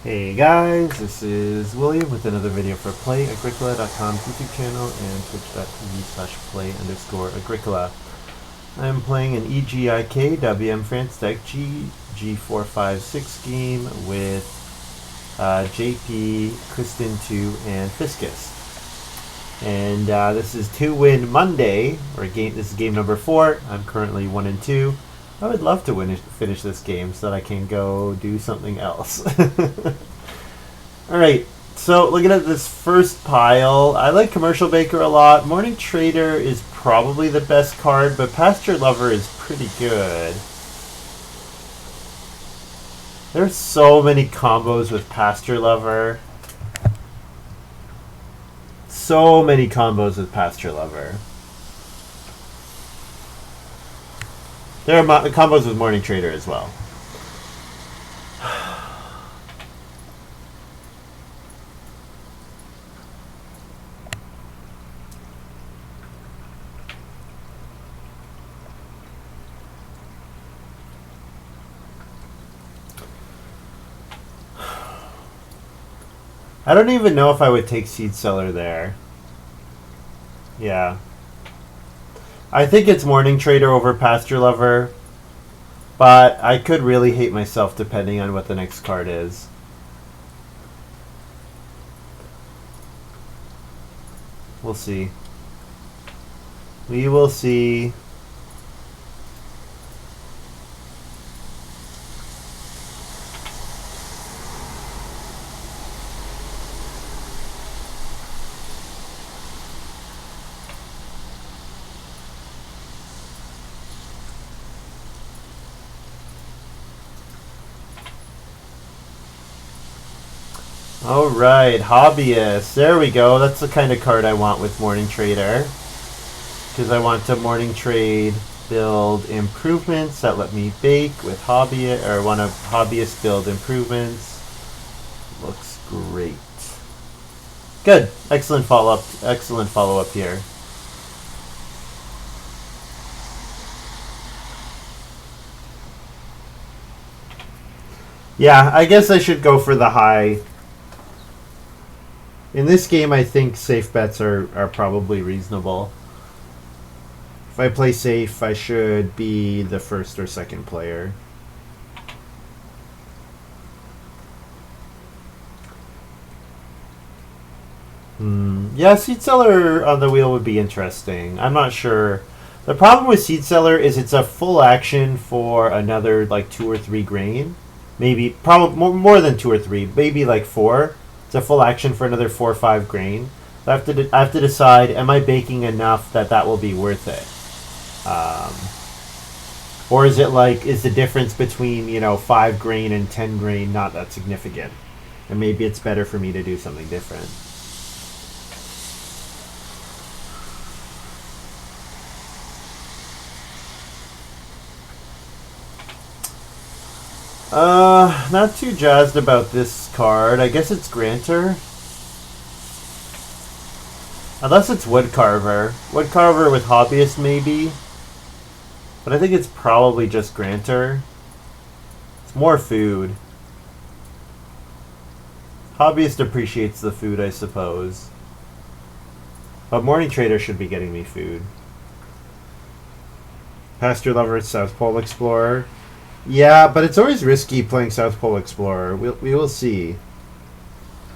Hey guys, this is William with another video for Play-agricola.com YouTube channel and twitch.tv/play_agricola. I'm playing an EGIK WM France deck G456 game with JP, Kristen 2, and Fiscused. And this is 2-win Monday, this is game number 4. I'm currently 1-2. I would love to finish this game so that I can go do something else. Alright, so looking at this first pile, I like Commercial Baker a lot. Morning Trader is probably the best card, but Pasture Lover is pretty good. There's so many combos with Pasture Lover. So many combos with Pasture Lover. There are combos with Morning Trader as well. I don't even know if I would take Seed Seller there. Yeah. I think it's Morning Trader over Pasture Lover, but I could really hate myself depending on what the next card is. We'll see. We will see. Alright, Hobbyist. There we go. That's the kind of card I want with Morning Trader. Because I want to Morning Trade build improvements that let me bake with Hobbyist, or want to Hobbyist build improvements. Looks great. Good. Excellent follow-up. Excellent follow-up here. Yeah, I guess I should go for the high. In this game, I think safe bets are probably reasonable. If I play safe, I should be the first or second player. Yeah, Seed Seller on the wheel would be interesting. I'm not sure. The problem with Seed Seller is it's a full action for another like 2 or 3 grain. Maybe, probably more than 2 or 3, maybe like 4. It's a full action for another 4 or 5 grain. So I have to decide, am I baking enough that will be worth it? Or is it like, is the difference between, 5 grain and 10 grain not that significant? And maybe it's better for me to do something different. Not too jazzed about this card. I guess it's Grantor. Unless it's Woodcarver. Woodcarver with Hobbyist maybe. But I think it's probably just Grantor. It's more food. Hobbyist appreciates the food, I suppose. But Morning Trader should be getting me food. Pasture Lover, South Pole Explorer. Yeah, but it's always risky playing South Pole Explorer. We will see.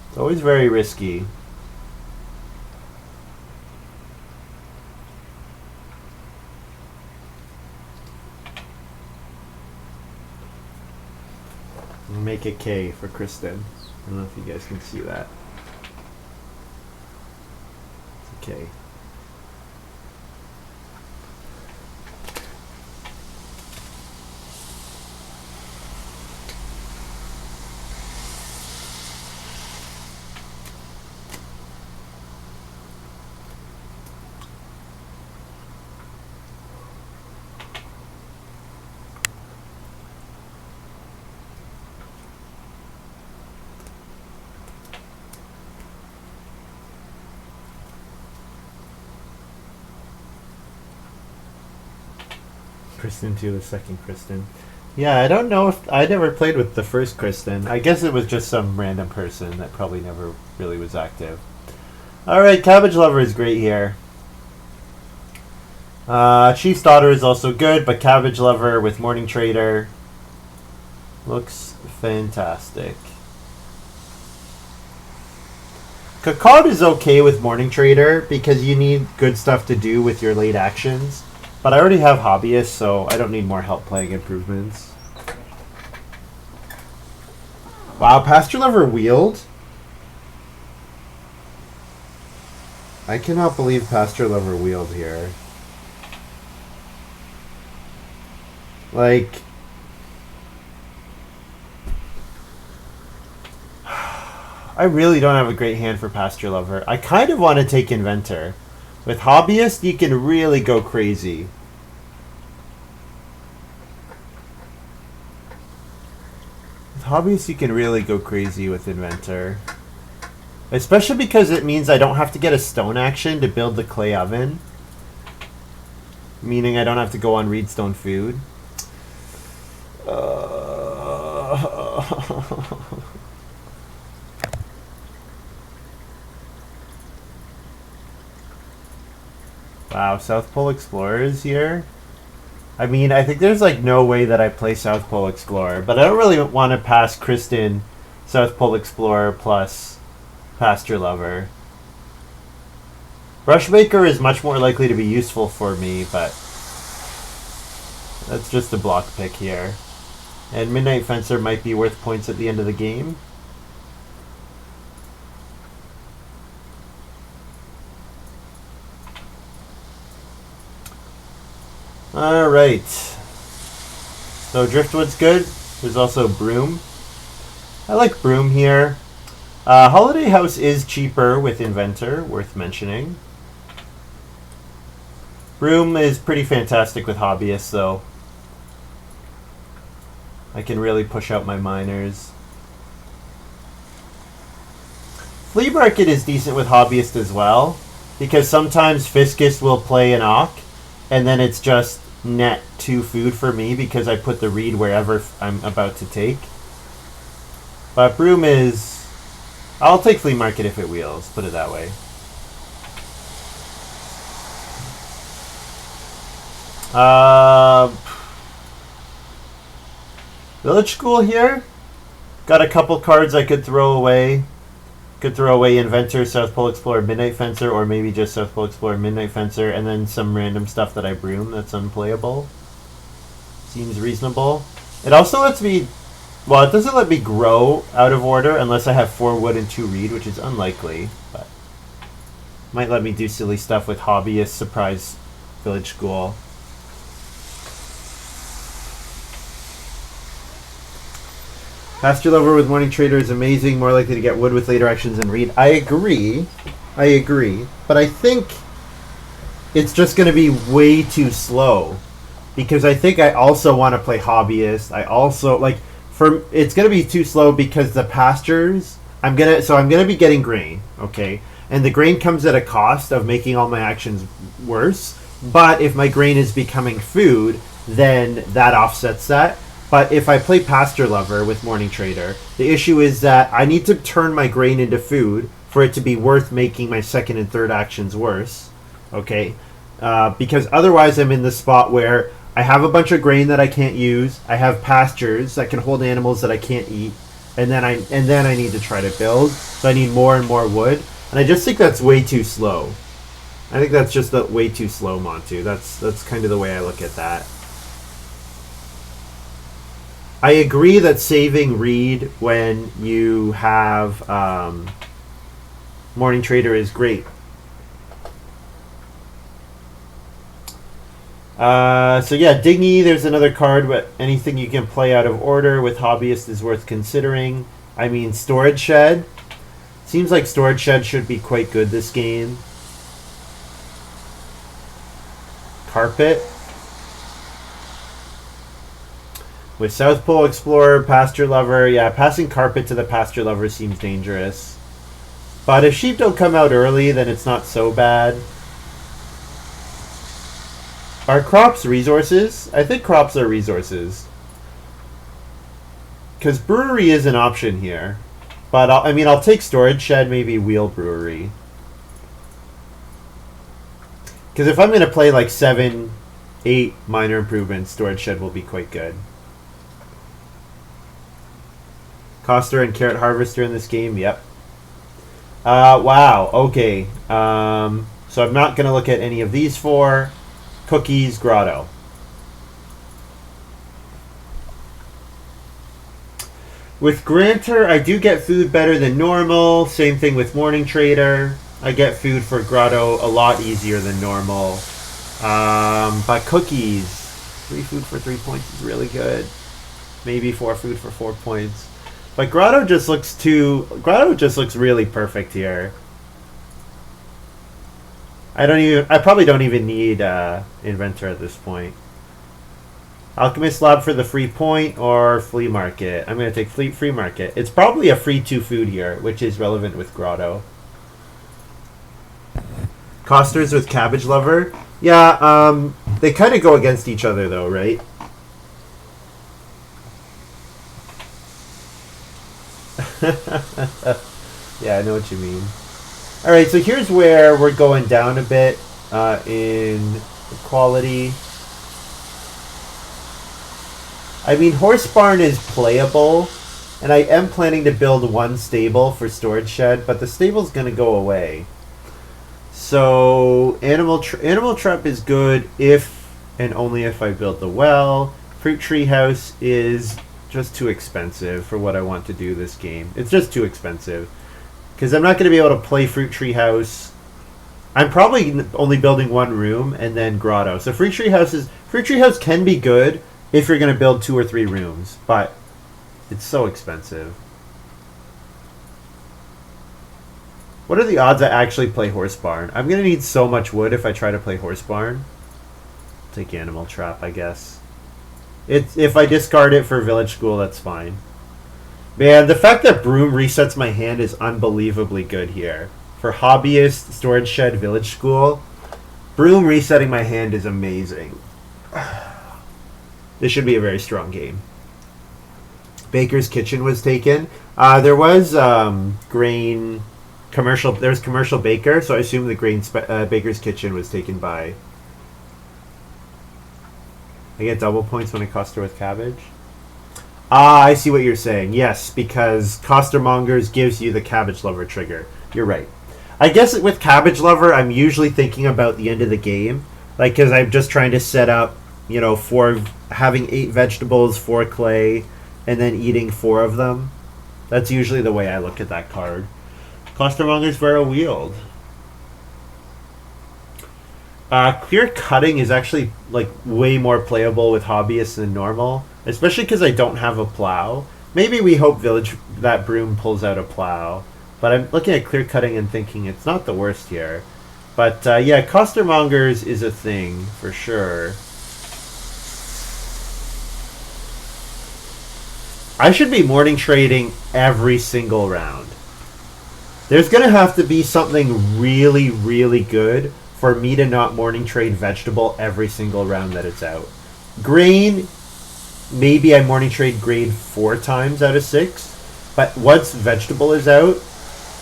It's always very risky. Make a K for Kristen. I don't know if you guys can see that. It's a K. Kristen to the second Kristen. Yeah, I don't know if I never played with the first Kristen. I guess it was just some random person that probably never really was active. All right, Cabbage Lover is great here. Chief's Daughter is also good, but Cabbage Lover with Morning Trader looks fantastic. Cacod is okay with Morning Trader because you need good stuff to do with your late actions. But I already have Hobbyist, so I don't need more help playing improvements. Wow, Pasture Lover wheeled? I cannot believe Pasture Lover wheeled here. Like... I really don't have a great hand for Pasture Lover. I kind of want to take Inventor. With Hobbyist, you can really go crazy. With Hobbyist, you can really go crazy with Inventor. Especially because it means I don't have to get a stone action to build the clay oven. Meaning I don't have to go on Reedstone Food. Wow, South Pole Explorer is here. I mean, I think there's like no way that I play South Pole Explorer, but I don't really want to pass Kristen, South Pole Explorer plus Pasture Lover. Brushmaker is much more likely to be useful for me, but that's just a block pick here. And Midnight Fencer might be worth points at the end of the game. Alright. So Driftwood's good. There's also Broom. I like Broom here. Holiday House is cheaper with Inventor, worth mentioning. Broom is pretty fantastic with Hobbyists, though. I can really push out my miners. Flea Market is decent with Hobbyist as well, because sometimes Fiscus will play an Ock, and then it's just net 2 food for me because I put the reed wherever I'm about to take. But Broom is... I'll take Flea Market if it wheels, put it that way. Village School here. Got a couple cards I could throw away. Could throw away Inventor, South Pole Explorer, Midnight Fencer, or maybe just South Pole Explorer, Midnight Fencer, and then some random stuff that I Broom that's unplayable. Seems reasonable. It also lets me... Well, it doesn't let me grow out of order unless I have 4 wood and 2 reed, which is unlikely, but might let me do silly stuff with Hobbyist, Surprise Village School. Pasture Lover with Morning Trader is amazing, more likely to get wood with later actions and reed. I agree, but I think it's just going to be way too slow because I think I also want to play Hobbyist. I also like it's going to be too slow because the pastures I'm going to be getting grain, okay? And the grain comes at a cost of making all my actions worse, but if my grain is becoming food, then that offsets that. But if I play Pasture Lover with Morning Trader, the issue is that I need to turn my grain into food for it to be worth making my second and third actions worse, okay? Because otherwise I'm in the spot where I have a bunch of grain that I can't use, I have pastures that can hold animals that I can't eat, and then I need to try to build, so I need more and more wood, and I just think that's way too slow. I think that's just way too slow, Montu. That's kind of the way I look at that. I agree that saving reed when you have Morning Trader is great. So yeah, Digny, there's another card, but anything you can play out of order with Hobbyist is worth considering. I mean, Storage Shed. Seems like Storage Shed should be quite good this game. Carpet. With South Pole Explorer, Pasture Lover, yeah, passing Carpet to the Pasture Lover seems dangerous. But if sheep don't come out early, then it's not so bad. Are crops resources? I think crops are resources. Because brewery is an option here. But, I'll take storage shed, maybe wheel brewery. Because if I'm going to play like 7, 8 minor improvements, storage shed will be quite good. Coster and carrot harvester in this game, yep. Wow, okay. So I'm not going to look at any of these four. Cookies, grotto. With Granter, I do get food better than normal. Same thing with Morning Trader. I get food for grotto a lot easier than normal. But cookies, 3 food for 3 points is really good. Maybe 4 food for 4 points. But grotto just looks really perfect here. I probably don't even need inventor at this point. Alchemist Lab for the free point or flea market. I'm going to take free market. It's probably a free 2 food here, which is relevant with grotto. Costers with cabbage lover. Yeah, they kind of go against each other though, right? Yeah, I know what you mean. Alright, so here's where we're going down a bit in quality. I mean, Horse Barn is playable, and I am planning to build 1 stable for storage shed, but the stable's going to go away. So, animal trap is good if and only if I build the well. Fruit tree house is just too expensive for what I want to do this game. It's just too expensive. Because I'm not going to be able to play fruit tree house. I'm probably only building 1 room and then grotto. So fruit tree house can be good if you're going to build 2 or 3 rooms, but it's so expensive. What are the odds I actually play Horse Barn? I'm going to need so much wood if I try to play Horse Barn. I'll take Animal Trap, I guess. If I discard it for Village School, that's fine. Man, the fact that Broom resets my hand is unbelievably good here. For Hobbyist, Storage Shed, Village School, Broom resetting my hand is amazing. This should be a very strong game. Baker's Kitchen was taken. There was grain commercial. There's commercial baker, so I assume the grain Baker's Kitchen was taken by. I get double points when I coster with cabbage. I see what you're saying. Yes, because Costermongers gives you the cabbage lover trigger. You're right. I guess with cabbage lover, I'm usually thinking about the end of the game, like because I'm just trying to set up, for having 8 vegetables, 4 clay, and then eating 4 of them. That's usually the way I look at that card. Costermongers Vero Wield. Clear cutting is actually like way more playable with hobbyists than normal, especially because I don't have a plow. Maybe we hope that Broom pulls out a plow, but I'm looking at clear cutting and thinking it's not the worst here. But yeah, Costermongers is a thing for sure. I should be morning trading every single round. There's going to have to be something really, really good for me to not morning trade vegetable every single round that it's out. Grain, maybe I morning trade grain 4 times out of 6, but once vegetable is out,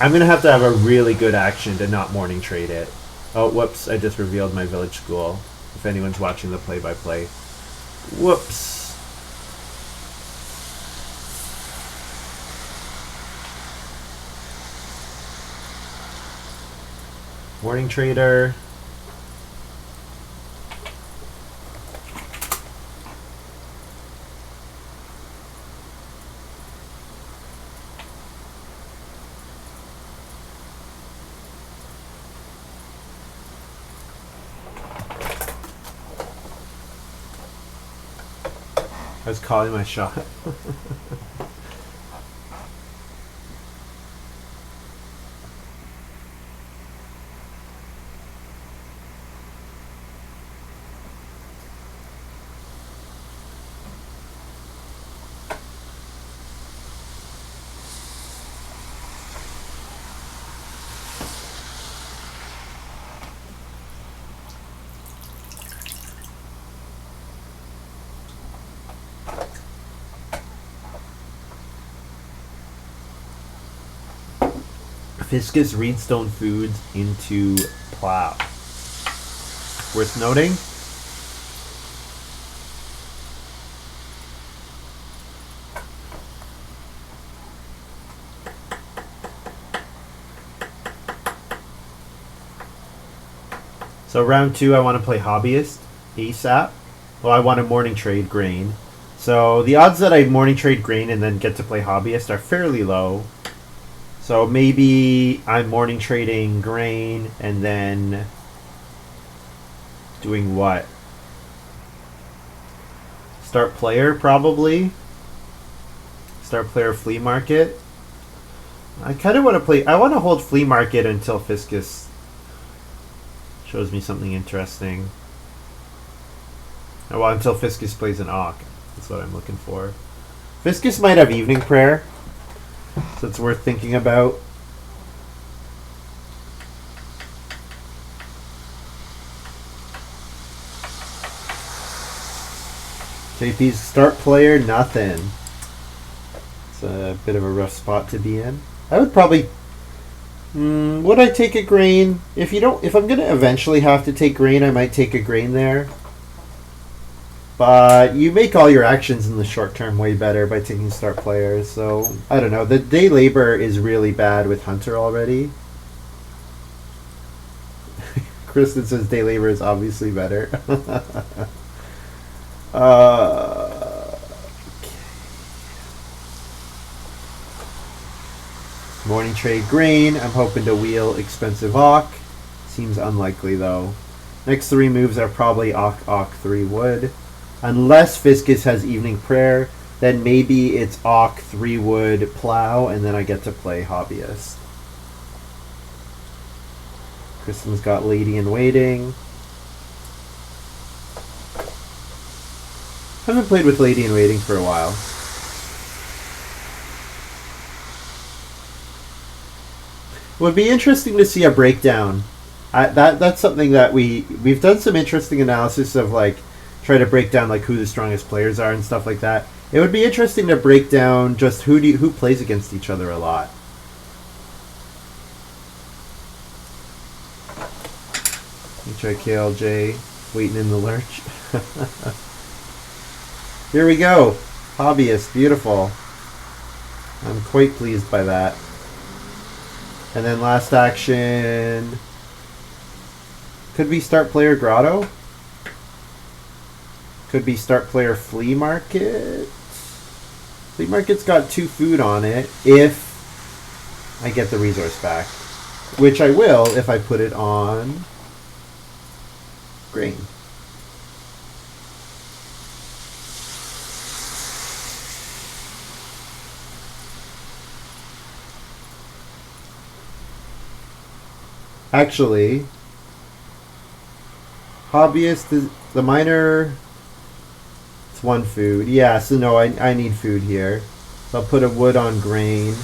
I'm going to have a really good action to not morning trade it. Oh, whoops, I just revealed my village school, if anyone's watching the play-by-play. Whoops. Morning trader. I was calling my shot. Fiscus Reedstone Foods into Plow. Worth noting. So round 2, I want to play Hobbyist ASAP. Well, I want a morning trade grain. So the odds that I morning trade grain and then get to play Hobbyist are fairly low. So maybe I'm morning trading grain and then doing what? Start player, probably. Start player flea market. I kind of want to play... I want to hold flea market until Fiscus shows me something interesting. Well, until Fiscus plays an Auk. That's what I'm looking for. Fiscus might have evening prayer, so it's worth thinking about. JP's start player, nothing. It's a bit of a rough spot to be in. I would probably... would I take a grain? If I'm going to eventually have to take grain, I might take a grain there. But you make all your actions in the short term way better by taking start players. So, I don't know. The day labor is really bad with Hunter already. Kristen says day labor is obviously better. Morning trade grain. I'm hoping to wheel expensive Auk. Seems unlikely though. Next 3 moves are probably Auk 3 wood. Unless Fiscus has evening prayer, then maybe it's Auk 3 wood plow, and then I get to play Hobbyist. Kristen's got Lady in Waiting. Haven't played with Lady in Waiting for a while. It would be interesting to see a breakdown. That's something that we've done some interesting analysis of, like, try to break down like who the strongest players are and stuff like that. It would be interesting to break down just who plays against each other a lot. HIKLJ waiting in the lurch. Here we go. Hobbyist, beautiful. I'm quite pleased by that. And then last action. Could be start player Grotto. Could be start player Flea Market. Flea Market's got 2 food on it if I get the resource back. Which I will if I put it on grain. Actually, Hobbyist is the miner. It's 1 food. Yeah, so no, I need food here. So I'll put a wood on grain.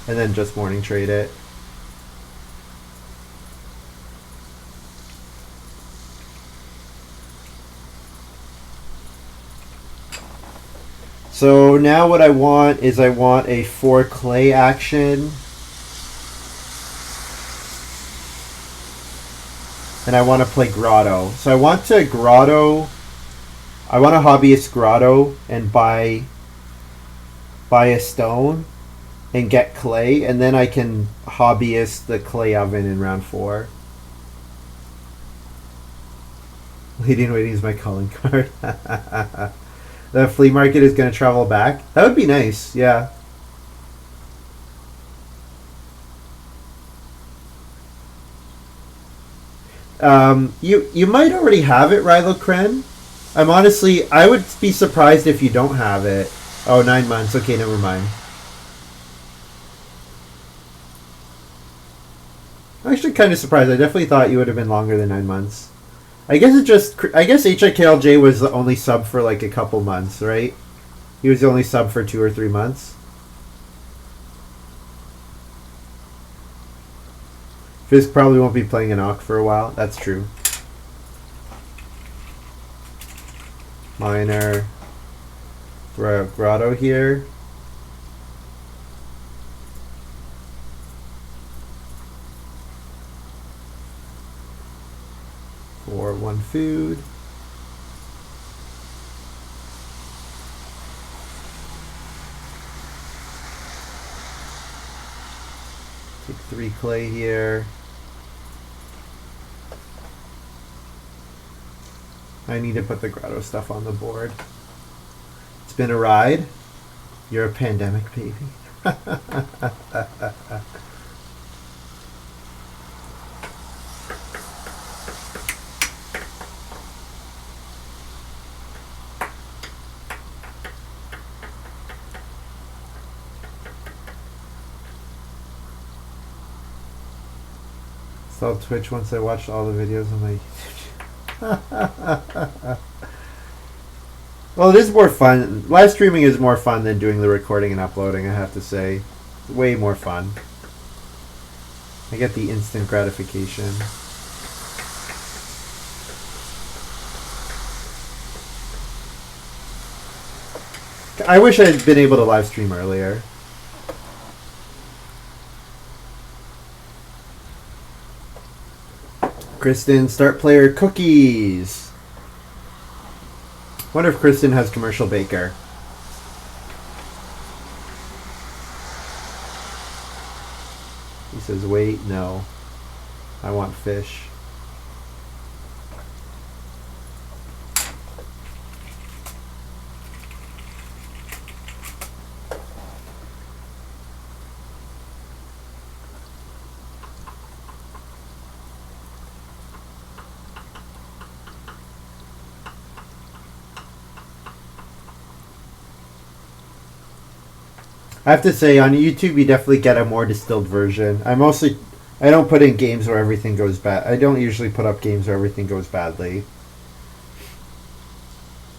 And then just morning trade it. So now what I want is I want a 4 clay action. And I want to play Grotto. So I want to Grotto. I want a Hobbyist Grotto and buy a stone and get clay, and then I can Hobbyist the clay oven in round 4. Lady in Waiting is my calling card. The flea market is going to travel back. That would be nice, yeah. You might already have it, Rilo Kren. I would be surprised if you don't have it. Oh, 9 months. Okay, never mind. I'm actually kind of surprised. I definitely thought you would have been longer than 9 months. I guess HIKLJ was the only sub for like a couple months, right? He was the only sub for 2 or 3 months. Fisk probably won't be playing an Auk for a while. That's true. Miner. Grotto here. 1 food. Take 3 clay here. I need to put the grotto stuff on the board. It's been a ride. You're a pandemic baby. Saw Twitch once I watched all the videos on my YouTube. Well, it is more fun. Live streaming is more fun than doing the recording and uploading, I have to say. It's way more fun. I get the instant gratification. I wish I had been able to live stream earlier. Kristen, start player cookies. Wonder if Kristen has commercial baker. He says, wait, no. I want fish. I have to say, on YouTube, you definitely get a more distilled version. I don't put in games where everything goes bad. I don't usually put up games where everything goes badly.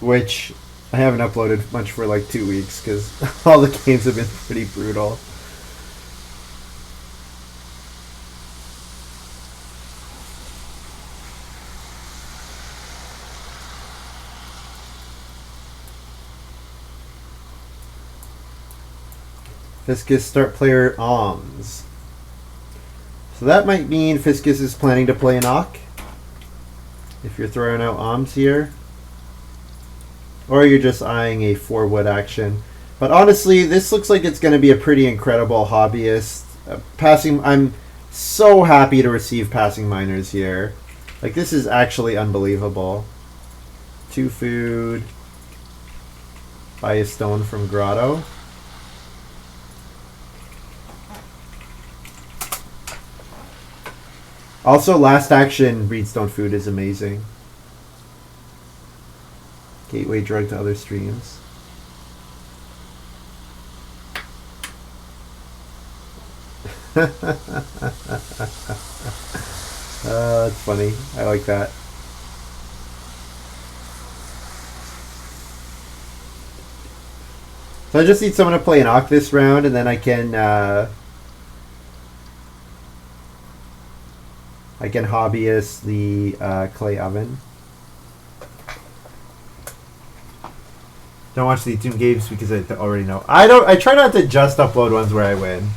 Which, I haven't uploaded much for like 2 weeks, because all the games have been pretty brutal. Fiscus start player Alms. So that might mean Fiscus is planning to play an Ock. If you're throwing out Alms here. Or you're just eyeing a 4-wood action. But honestly, this looks like it's going to be a pretty incredible hobbyist. I'm so happy to receive passing miners here. Like, this is actually unbelievable. 2 food. Buy a stone from Grotto. Also, last action, Reedstone Food is amazing. Gateway drug to other streams. That's funny. I like that. So I just need someone to play an Ock this round, and then I can hobbyist the clay oven. Don't watch the YouTube games because I already know. I try not to just upload ones where I win.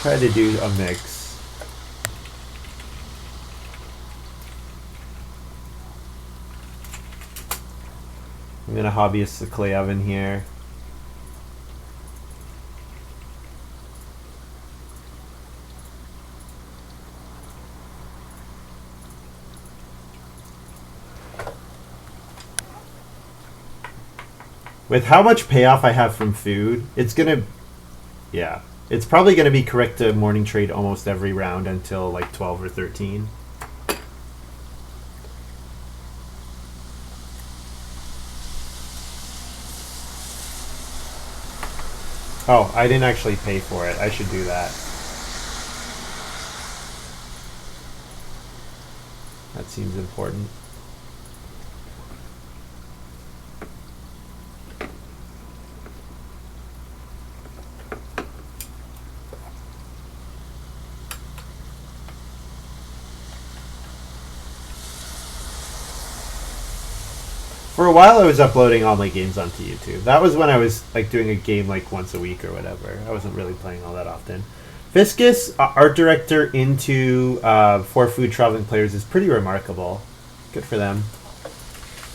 Try to do a mix. I'm gonna hobbyist the clay oven here. With how much payoff I have from food, it's gonna, yeah, it's probably gonna be correct to morning trade almost every round until like 12 or 13. Oh, I didn't actually pay for it. I should do that. That seems important. For a while, I was uploading all my games onto YouTube. That was when I was like doing a game like once a week or whatever. I wasn't really playing all that often. Fiscus, art director into for food traveling players, is pretty remarkable. Good for them.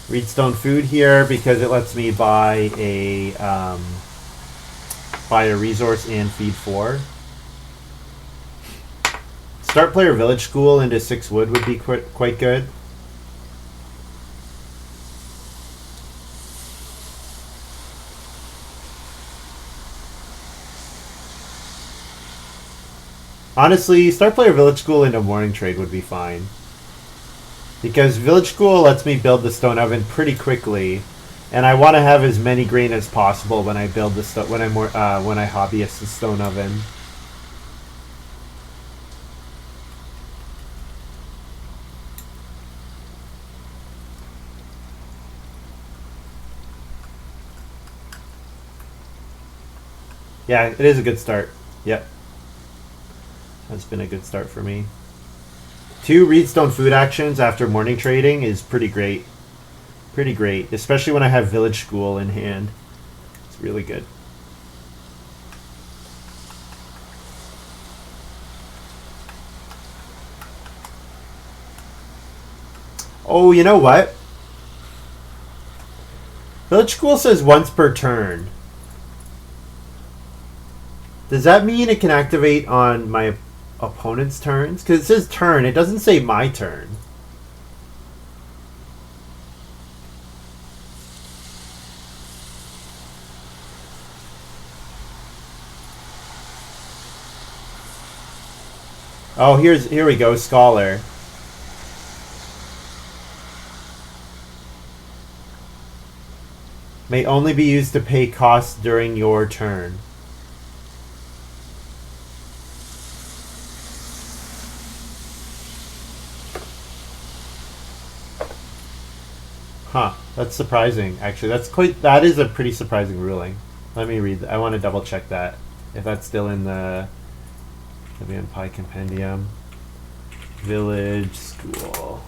Reedstone food here because it lets me buy a resource and feed 4. Start player village school into 6 wood would be quite good. Honestly, start player village school into morning trade would be fine. Because village school lets me build the stone oven pretty quickly, and I want to have as many grain as possible when I build the when I hobbyist the stone oven. Yeah, it is a good start. Yep. That's been a good start for me. 2 Reedstone food actions after morning trading is pretty great. Pretty great, especially when I have village school in hand. It's really good. Oh, you know what? Village school says once per turn. Does that mean it can activate on my opponent's turns? Because it says turn, it doesn't say my turn. Oh, here we go, Scholar. May only be used to pay costs during your turn. Huh, that's surprising. Actually, that is a pretty surprising ruling. Let me read that. I want to double check that. If that's still in the Pi Compendium. Village School.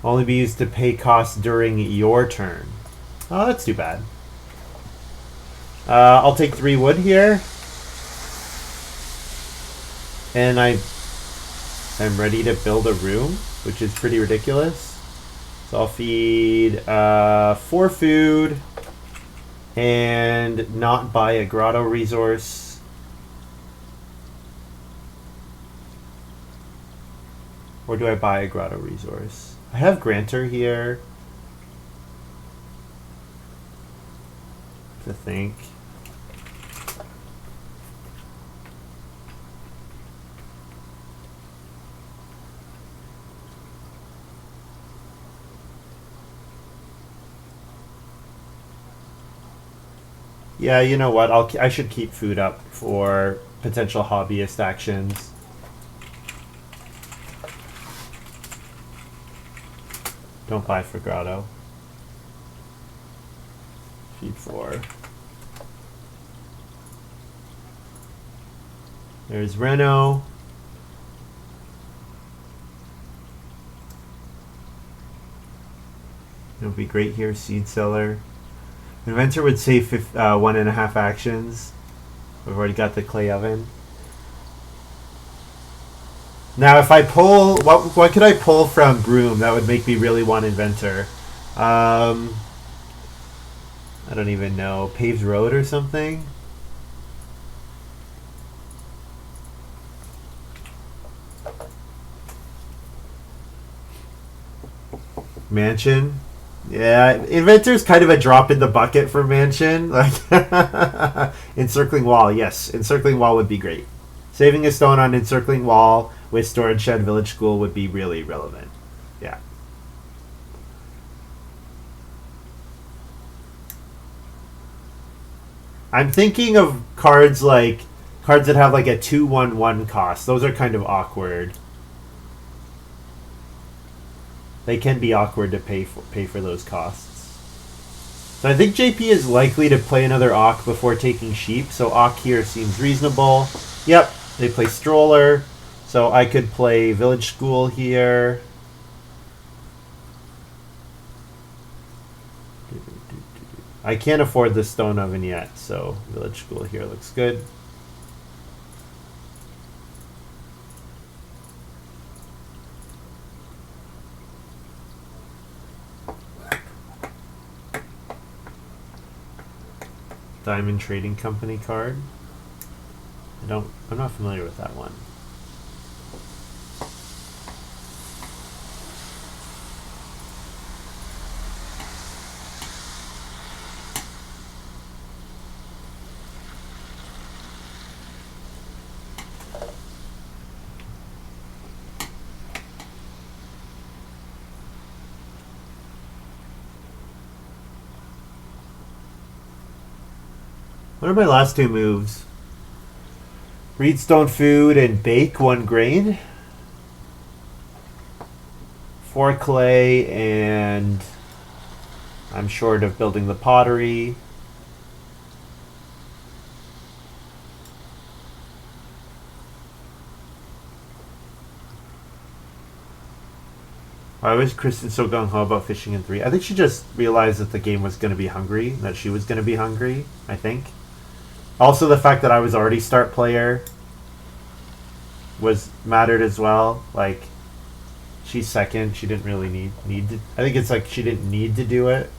Only be used to pay costs during your turn. Oh, that's too bad. I'll take 3 wood here. And I'm ready to build a room, which is pretty ridiculous. So I'll feed 4 food and not buy a grotto resource. Or do I buy a grotto resource? I have Grantor here. To think. Yeah, you know what? I should keep food up for potential hobbyist actions. Don't buy for grotto. Feed 4. There's Reno. It'll be great here, Seed Seller. Inventor would say 1.5 actions. We've already got the clay oven. Now, if I pull, what could I pull from Broom that would make me really want Inventor? I don't even know. Paved Road or something? Mansion? Yeah, Inventor's kind of a drop in the bucket for Mansion. Like Encircling Wall, yes. Encircling Wall would be great. Saving a stone on Encircling Wall with Storage Shed Village School would be really relevant. Yeah. I'm thinking of cards that have like a 2/1/1 cost. Those are kind of awkward. They can be awkward to pay for those costs. So I think JP is likely to play another Auk before taking Sheep. So Auk here seems reasonable. Yep, they play Stroller. So I could play Village School here. I can't afford the stone oven yet, so Village School here looks good. Diamond Trading Company card. I'm not familiar with that one. What are my last two moves? Reedstone food and bake 1 grain. 4 clay, and I'm short of building the pottery. Why was Kristen so gung-ho about fishing in 3? I think she just realized that the game was going to be hungry, that she was going to be hungry, I think. Also, the fact that I was already start player mattered as well. Like, she's second. She didn't really need to. I think it's like she didn't need to do it.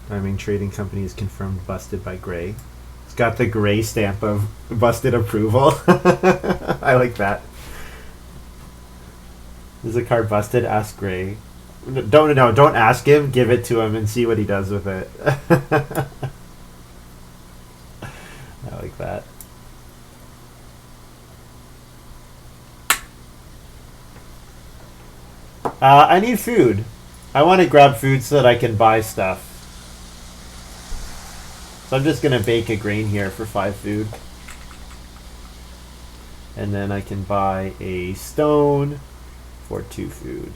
Diamond Trading Company is confirmed busted by Gray. It's got the Gray stamp of busted approval. I like that. Is the card busted? Ask Gray. Don't ask him. Give it to him and see what he does with it. I like that. I need food. I want to grab food so that I can buy stuff. So I'm just going to bake a grain here for 5 food. And then I can buy a stone for 2 food.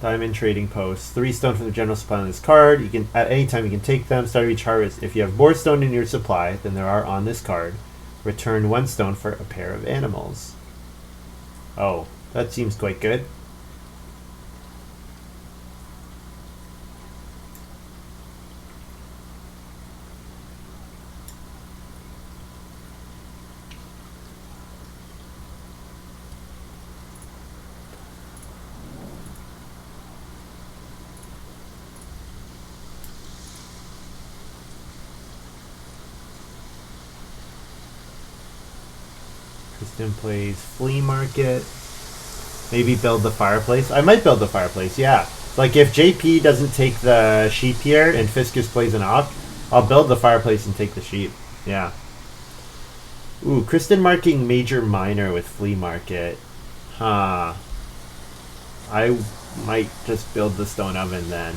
Diamond Trading Post. 3 stone from the general supply on this card. You can at any time you can take them. Start each harvest. If you have more stone in your supply than there are on this card, return 1 stone for a pair of animals. Oh, that seems quite good. Kristen plays flea market. Maybe build the fireplace. I might build the fireplace, yeah. Like if JP doesn't take the sheep here and Fiscus plays an off, I'll build the fireplace and take the sheep. Yeah. Ooh, Kristen marking major minor with flea market. Huh. I might just build the stone oven then.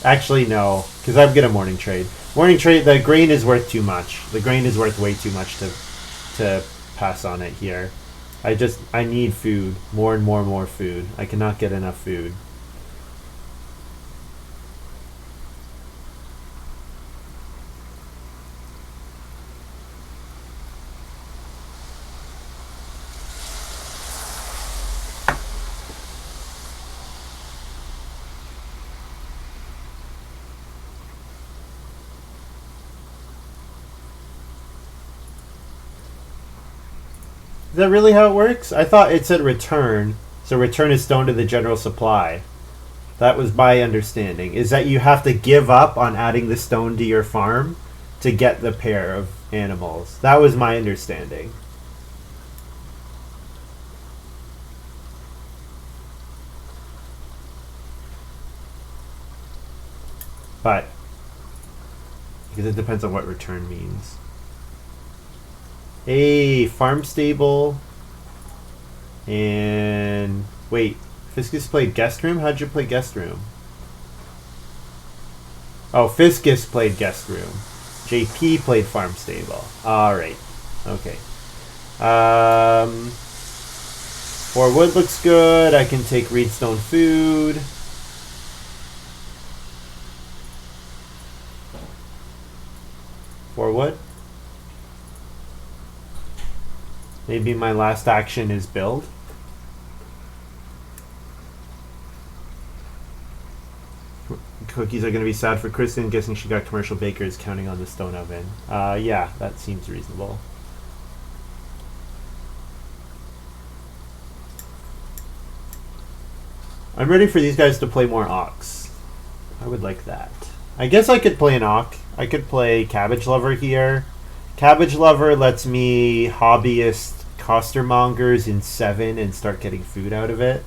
Actually, no, because I'm gonna morning trade. Morning trade. The grain is worth too much. The grain is worth way too much to pass on it here. I need food. More and more food. I cannot get enough food. Is that really how it works? I thought it said return, so return a stone to the general supply. That was my understanding, is that you have to give up on adding the stone to your farm to get the pair of animals. That was my understanding. But, because it depends on what return means. Hey, farm stable. And wait, Fiscus played guest room? How'd you play guest room? Oh, Fiscus played guest room. JP played farm stable. Alright. Okay. 4 wood looks good. I can take reedstone food. For wood. Maybe my last action is build. Cookies are going to be sad for Kristen, guessing she got commercial bakers counting on the stone oven. Yeah, that seems reasonable. I'm ready for these guys to play more Ox. I would like that. I guess I could play an Ox. I could play Cabbage Lover here. Cabbage Lover lets me hobbyist costermongers in 7 and start getting food out of it.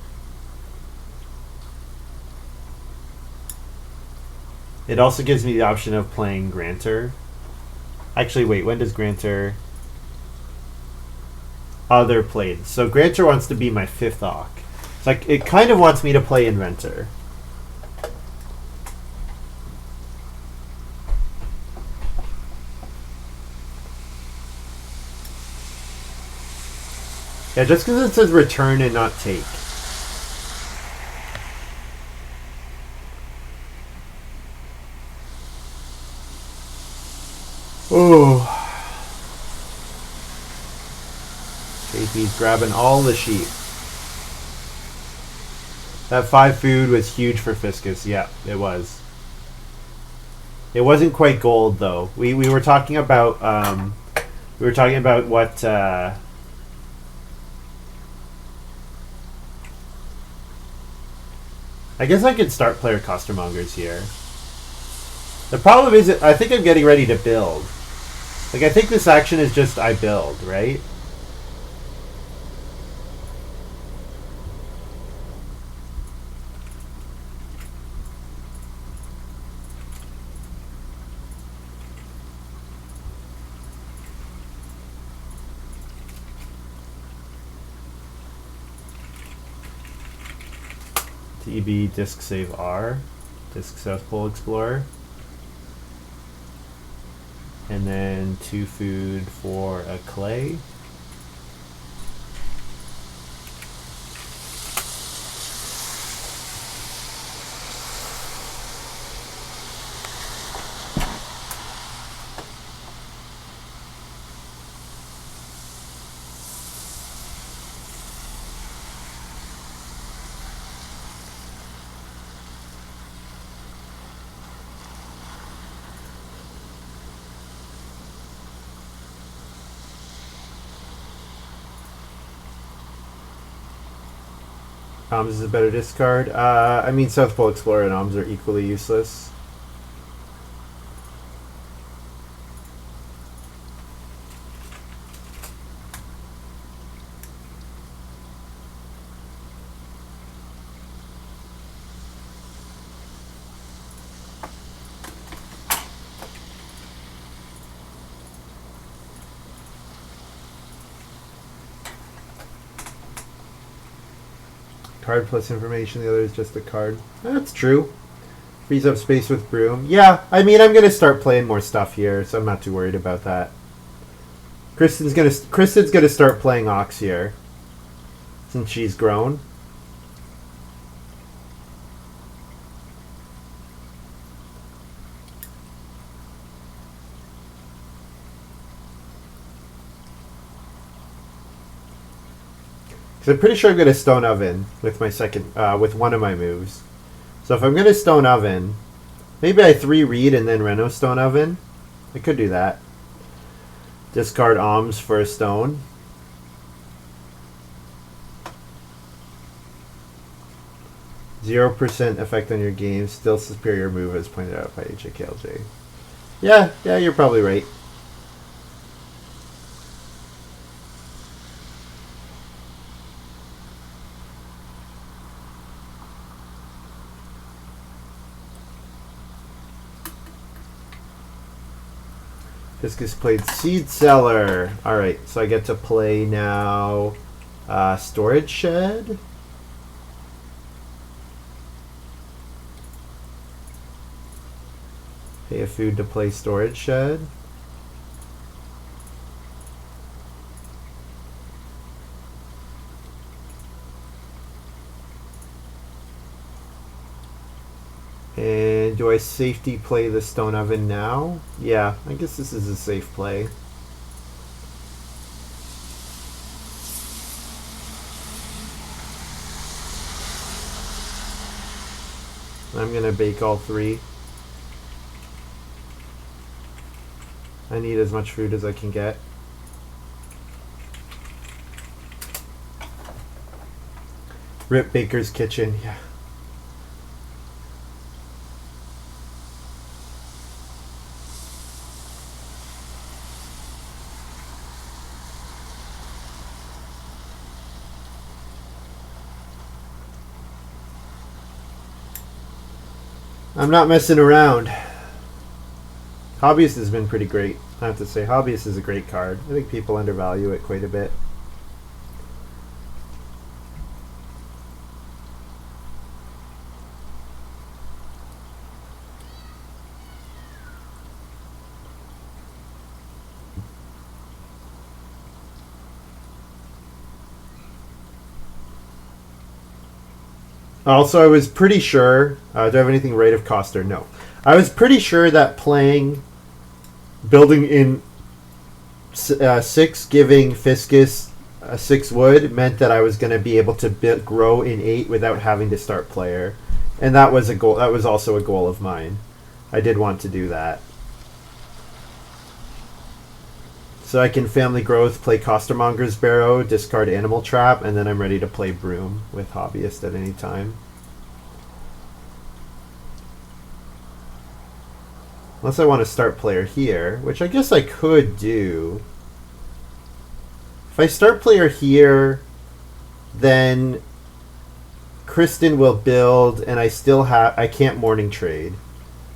It also gives me the option of playing Grantor. Actually, wait, when does Grantor... Oh, they're played. So Grantor wants to be my 5th Ox. It's like, it kind of wants me to play Inventor. Yeah, just because it says return and not take. Oh. JP's grabbing all the sheep. That 5 food was huge for Fiscus. Yeah, it was. It wasn't quite gold though. We were talking about what I guess I could start player costermongers here. The problem is, I think I'm getting ready to build. Like, I think this action is just I build, right? TB disk save R, disk South Pole Explorer. And then 2 food for a clay. Oms is a better discard. I mean, South Pole Explorer and Oms are equally useless. Card plus information, the other is just a card. That's true. Frees up space with Broom. Yeah, I mean, I'm going to start playing more stuff here, so I'm not too worried about that. Kristen's gonna start playing Ox here, since she's grown. I'm pretty sure I'm going to Stone Oven with my with one of my moves. So if I'm going to Stone Oven, maybe I 3 Reed and then Reno Stone Oven. I could do that. Discard Alms for a stone. %0 effect on your game. Still superior move as pointed out by HAKLJ. Yeah, you're probably right. Fiscus played Seed Cellar. Alright, so I get to play now Storage Shed. Pay a food to play Storage Shed. And do I safety play the Stone Oven now? Yeah, I guess this is a safe play. I'm going to bake all 3. I need as much food as I can get. Rip Baker's Kitchen, yeah. I'm not messing around. Hobbyist has been pretty great. I have to say, Hobbyist is a great card. I think people undervalue it quite a bit. Also, I was pretty sure. Do I have anything rate of cost or no? I was pretty sure that building in 6, giving Fiscus 6 wood meant that I was going to be able to grow in 8 without having to start player, and that was a goal. That was also a goal of mine. I did want to do that, so I can family growth, play Costermonger's Barrow, discard Animal Trap, and then I'm ready to play Broom with Hobbyist at any time. Unless I want to start player here, which I guess I could do. If I start player here, then Kristen will build, and I can't morning trade.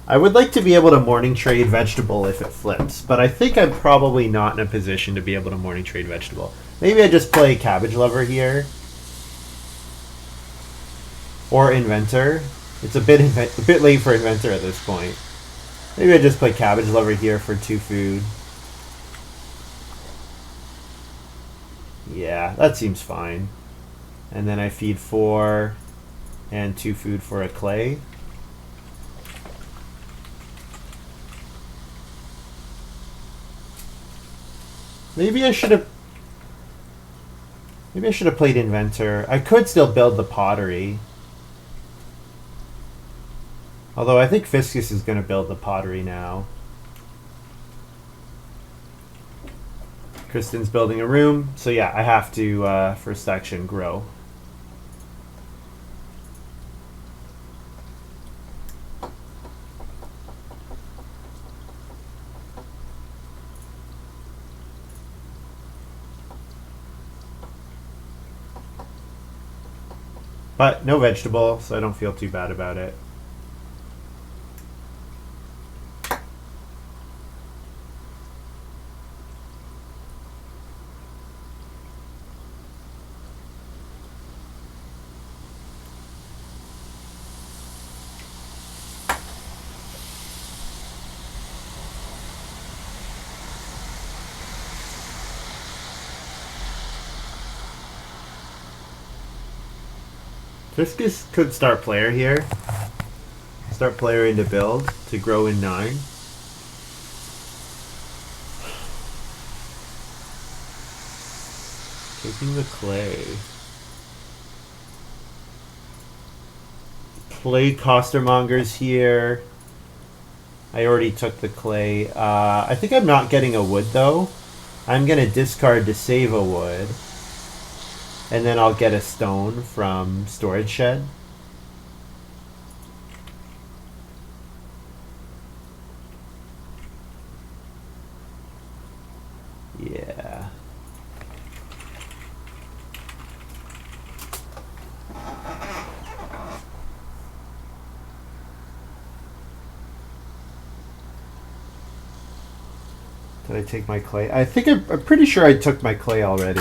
I would like to be able to morning trade vegetable if it flips, but I think I'm probably not in a position to be able to morning trade vegetable. Maybe I just play Cabbage Lover here. Or Inventor. It's a bit late for Inventor at this point. Maybe I just play Cabbage Lover here for 2 food. Yeah, that seems fine. And then I feed 4 and 2 food for a clay. Maybe I should have played Inventor. I could still build the pottery. Although I think Fiscus is going to build the pottery now. Kristen's building a room. So yeah, I have to, first action, grow. But no vegetable, so I don't feel too bad about it. Fiscus could start player here. Start player into build to grow in 9. Taking the clay. Play Costermongers here. I already took the clay. I think I'm not getting a wood though. I'm going to discard to save a wood. And then I'll get a stone from Storage Shed. Yeah. Did I take my clay? I think I'm pretty sure I took my clay already.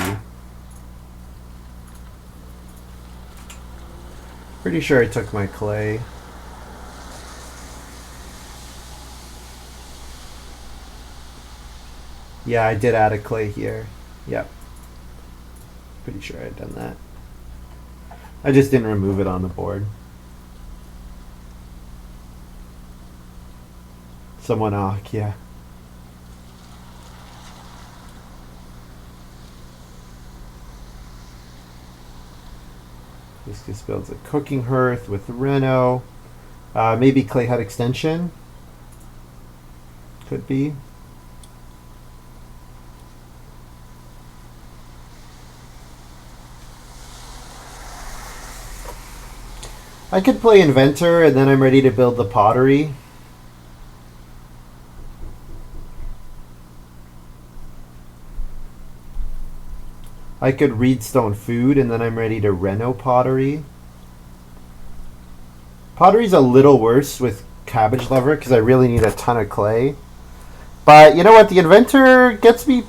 Pretty sure I took my clay. Yeah, I did add a clay here. Yep. Pretty sure I'd done that. I just didn't remove it on the board. Someone yeah. This just builds a cooking hearth with Reno. Maybe clay hut extension. Could be. I could play inventor and then I'm ready to build the pottery. I could reedstone food and then I'm ready to reno pottery. Pottery's a little worse with cabbage lever because I really need a ton of clay. But you know what? The inventor gets me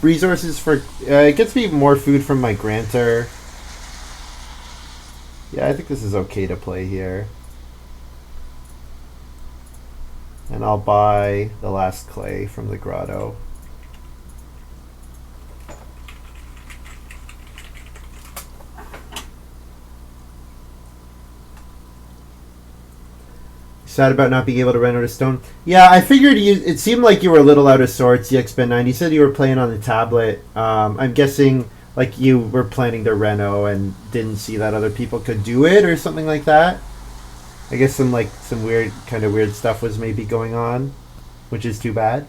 resources for... it gets me more food from my grantor. Yeah, I think this is okay to play here. And I'll buy the last clay from the grotto. Sad about not being able to rent out a stone. Yeah, I figured you. It seemed like you were a little out of sorts, EXPen9. You said you were playing on the tablet. I'm guessing like you were planning to reno and didn't see that other people could do it or something like that. I guess some weird stuff was maybe going on, which is too bad.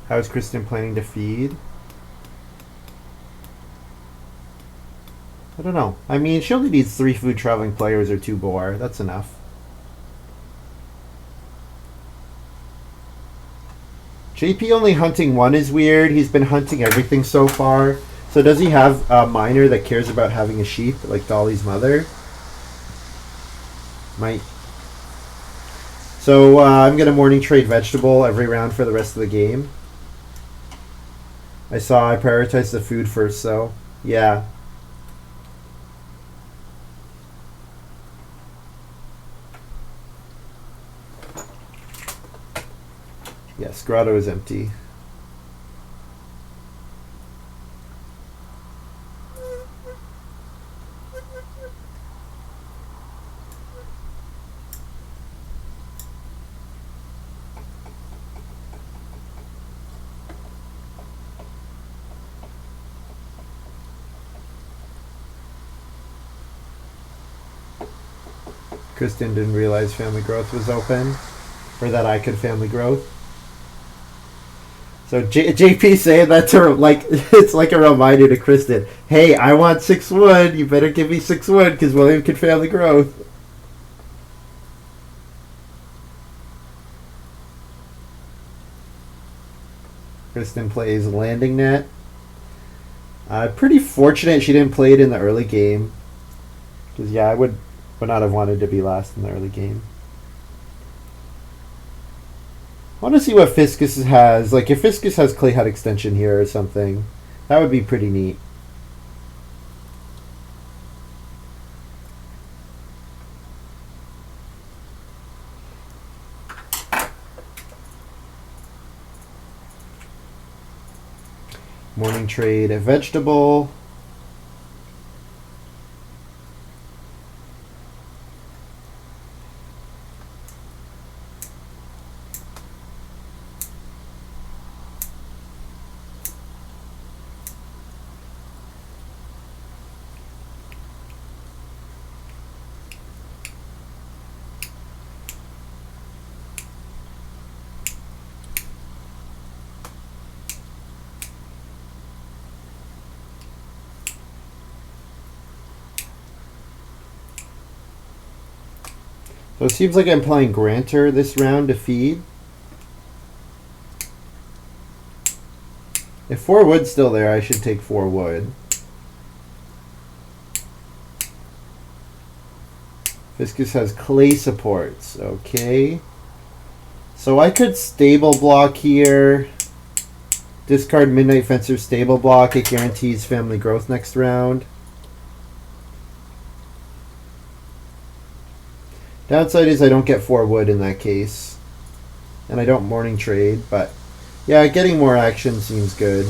How's Kristen planning to feed? I don't know. I mean, she only needs 3 food traveling players or 2 boar. That's enough. JP only hunting 1 is weird. He's been hunting everything so far. So does he have a miner that cares about having a sheep, like Dolly's mother? Might. So I'm going to morning trade vegetable every round for the rest of the game. I prioritized the food first, so yeah. Yes, grotto is empty. Kristen didn't realize family growth was open, or that I could family growth. So JP saying that to like it's like a reminder to Kristen. Hey, I want 6 wood. You better give me 6 wood because William can family growth. Kristen plays landing net. Pretty fortunate she didn't play it in the early game. Because yeah, I would not have wanted to be last in the early game. I want to see what Fiscus has. Like, if Fiscus has clay hut extension here or something, that would be pretty neat. Morning trade a vegetable. So it seems like I'm playing Grantor this round to feed. If 4 wood's still there, I should take 4 wood. Fiscus has clay supports. Okay. So I could stable block here. Discard Midnight Fencer stable block. It guarantees family growth next round. Downside is I don't get 4 wood in that case. And I don't morning trade, but yeah, getting more action seems good.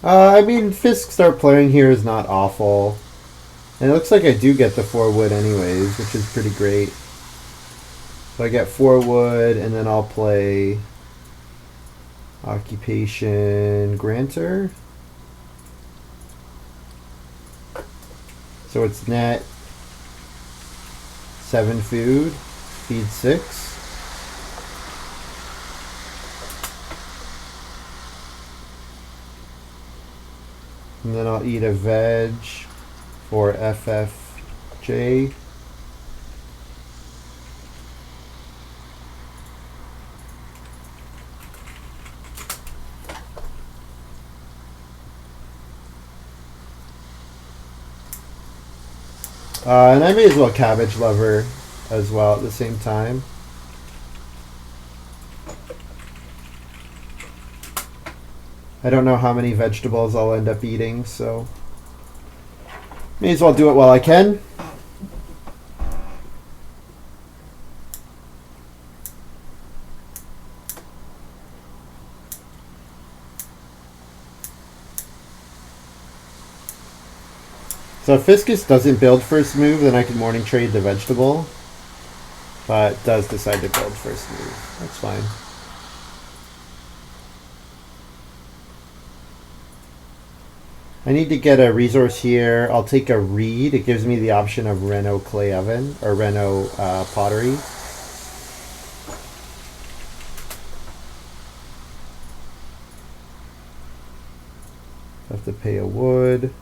I mean, Fisk start playing here is not awful. And it looks like I do get the 4 wood anyways, which is pretty great. So I get 4 wood, and then I'll play Occupation Grantor. So it's net 7 food, feed 6. And then I'll eat a veg for FFJ. And I may as well cabbage lover as well at the same time. I don't know how many vegetables I'll end up eating, so may as well do it while I can. So if Fiscus doesn't build first move, then I can morning trade the vegetable. But does decide to build first move. That's fine. I need to get a resource here. I'll take a reed. It gives me the option of Reno clay oven or Reno pottery. I have to pay a wood.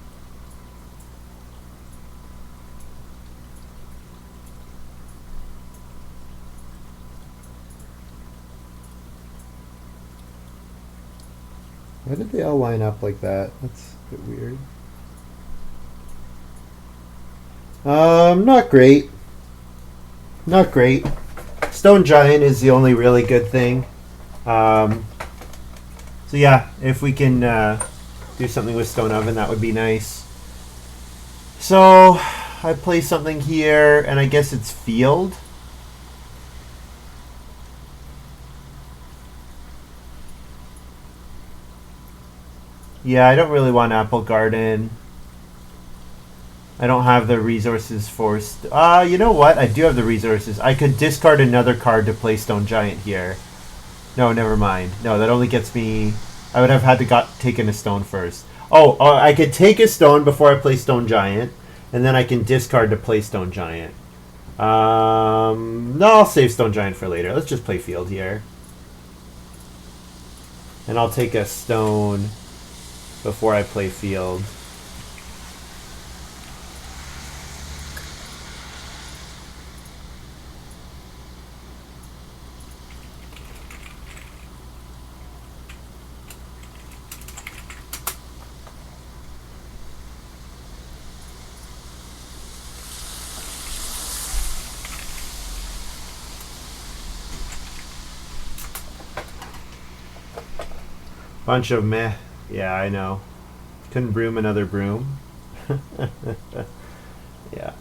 Why did they all line up like that? That's a bit weird. Not great. Not great. Stone Giant is the only really good thing. So yeah, if we can do something with Stone Oven, that would be nice. So I play something here, and I guess it's Field. Yeah, I don't really want Apple Garden. I don't have the resources for... you know what? I do have the resources. I could discard another card to play Stone Giant here. No, never mind. No, that only gets me... I would have had to taken a stone first. Oh, I could take a stone before I play Stone Giant, and then I can discard to play Stone Giant. No, I'll save Stone Giant for later. Let's just play Field here. And I'll take a stone before I play Field. Bunch of meh. Yeah, I know. Couldn't broom another broom. Yeah.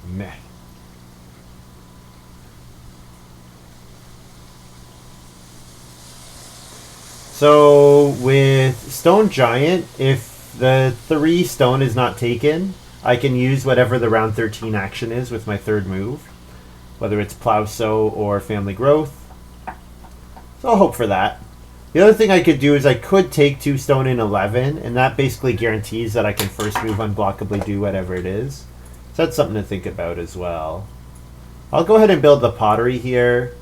Meh. So with Stone Giant, if the 3 stone is not taken, I can use whatever the round 13 action is with my third move, whether it's Plow Sow or Family Growth. So I'll hope for that. The other thing I could do is I could take 2 stone in 11, and that basically guarantees that I can first move unblockably do whatever it is. So that's something to think about as well. I'll go ahead and build the pottery here.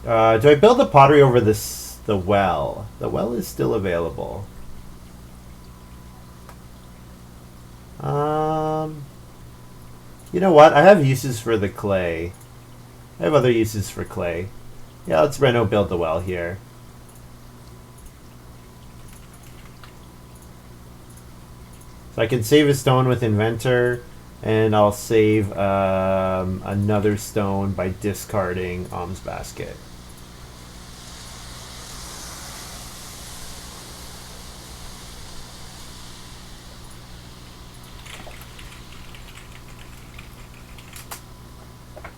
Do I build the pottery over the well? The well is still available. You know what? I have uses for the clay. I have other uses for clay. Yeah, let's Reno build the well here. So I can save a stone with Inventor, and I'll save another stone by discarding Alms Basket.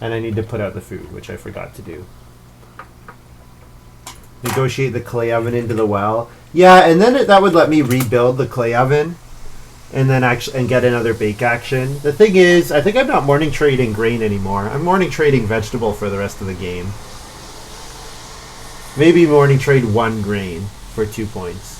And I need to put out the food, which I forgot to do. Negotiate the clay oven into the well. Yeah, and then that would let me rebuild the clay oven. And then get another bake action. The thing is, I think I'm not morning trading grain anymore. I'm morning trading vegetable for the rest of the game. Maybe morning trade 1 grain for 2 points.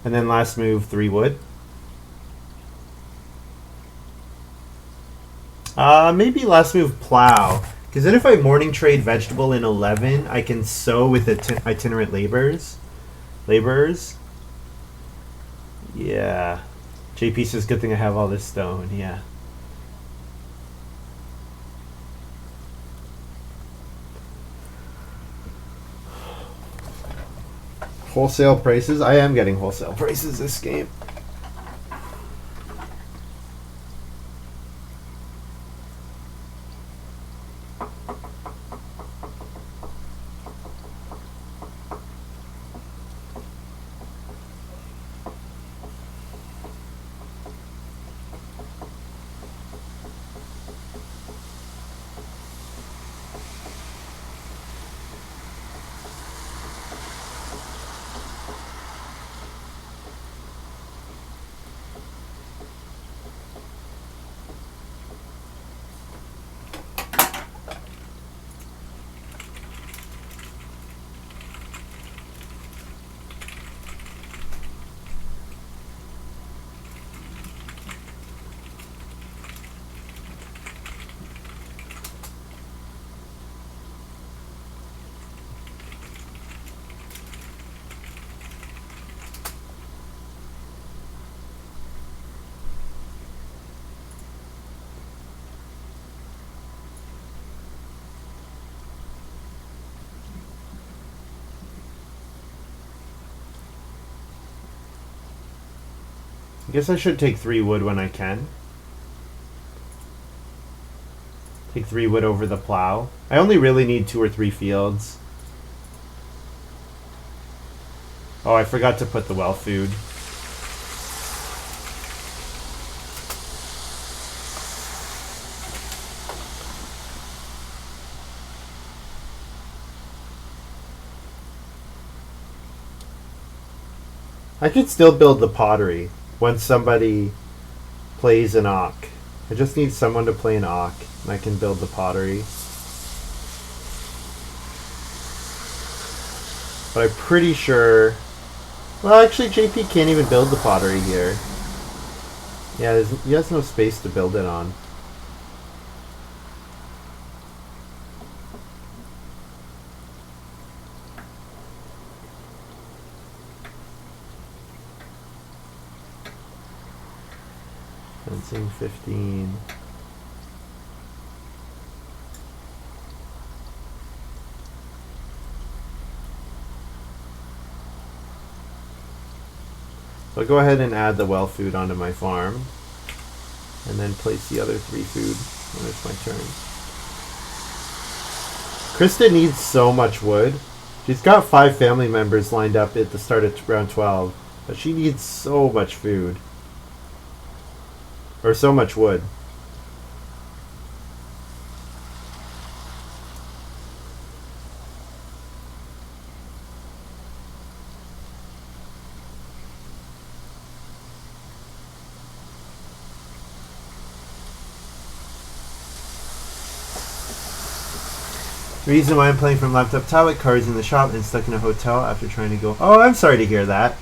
And then last move, 3 wood. Maybe last move, plow. Because then if I morning trade vegetable in 11, I can sow with itinerant laborers. Yeah. JP says, good thing I have all this stone. Yeah. Wholesale prices? I am getting wholesale prices this game. I guess I should take 3 wood when I can. Take 3 wood over the plow. I only really need 2 or 3 fields. Oh, I forgot to put the well food. I could still build the pottery once somebody plays an auk. I just need someone to play an auk, and I can build the pottery. But I'm pretty sure... Well, actually, JP can't even build the pottery here. Yeah, he has no space to build it on. Fencing 15. So I'll go ahead and add the well food onto my farm. And then place the other 3 food when it's my turn. Krista needs so much wood. She's got 5 family members lined up at the start of round 12. But she needs so much food. Or so much wood. The reason why I'm playing from laptop tablet, car's in the shop and stuck in a hotel after trying to go. Oh, I'm sorry to hear that.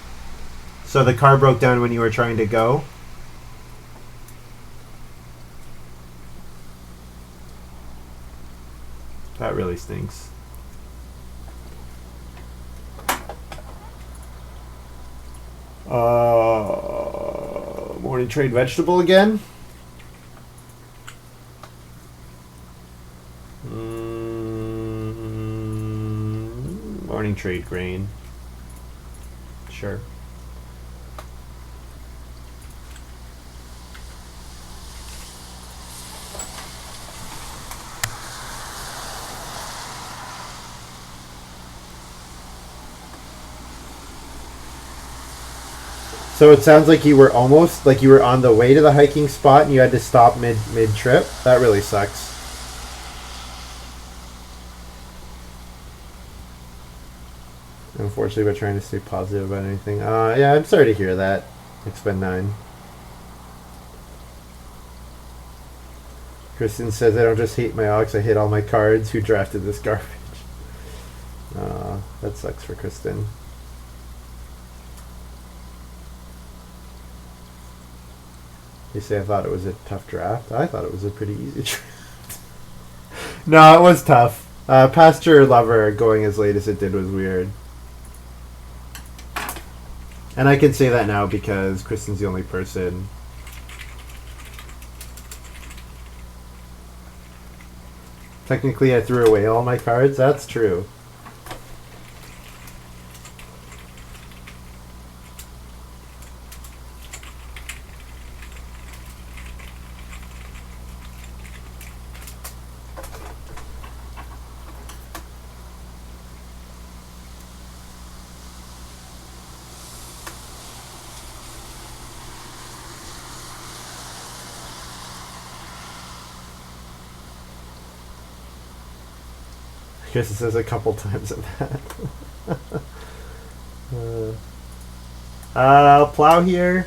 So the car broke down when you were trying to go? That really stinks. Morning trade vegetable again? Morning trade grain. Sure. So it sounds like you were almost like you were on the way to the hiking spot and you had to stop mid trip. That really sucks. Unfortunately, we're trying to stay positive about anything. Yeah, I'm sorry to hear that. Expend 9. Kristen says, I don't just hate my Ox, I hate all my cards. Who drafted this garbage? That sucks for Kristen. You say I thought it was a tough draft. I thought it was a pretty easy draft. No, it was tough. Pasture Lover going as late as it did was weird. And I can say that now because Kristen's the only person. Technically, I threw away all my cards. That's true. I guess it says a couple times of that. I'll plow here.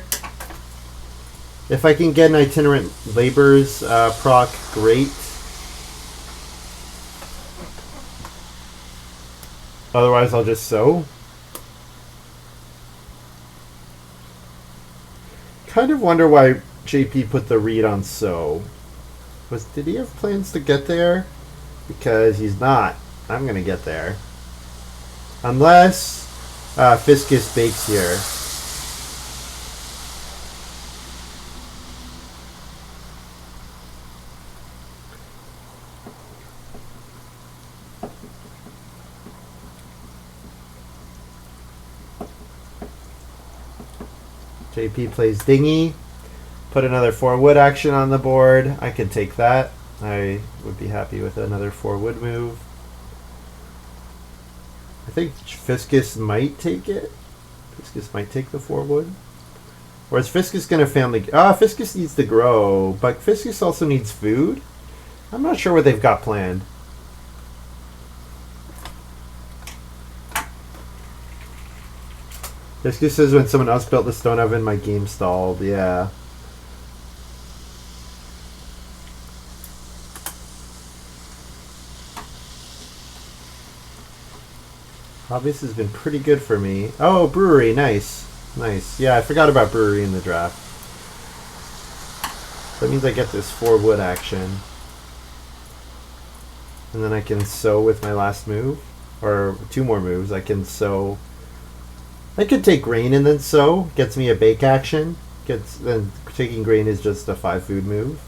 If I can get an itinerant labors proc, great. Otherwise, I'll just sow. Kind of wonder why JP put the read on sow. Did he have plans to get there? Because he's not. I'm gonna get there. Unless Fiscus bakes here. JP plays Dingy. Put another 4 wood action on the board. I could take that. I would be happy with another 4 wood move. I think Fiscus might take it. Fiscus might take the 4 wood. Or is Fiscus going to family... Fiscus needs to grow, but Fiscus also needs food. I'm not sure what they've got planned. Fiscus says when someone else built the stone oven, my game stalled. Yeah. Hobbies has been pretty good for me. Oh, brewery, nice. Nice. Yeah, I forgot about brewery in the draft. That means I get this 4 wood action. And then I can sow with my last move. Or 2 more moves. I can sow. I could take grain and then sow. Gets me a bake action. Then taking grain is just a 5 food move.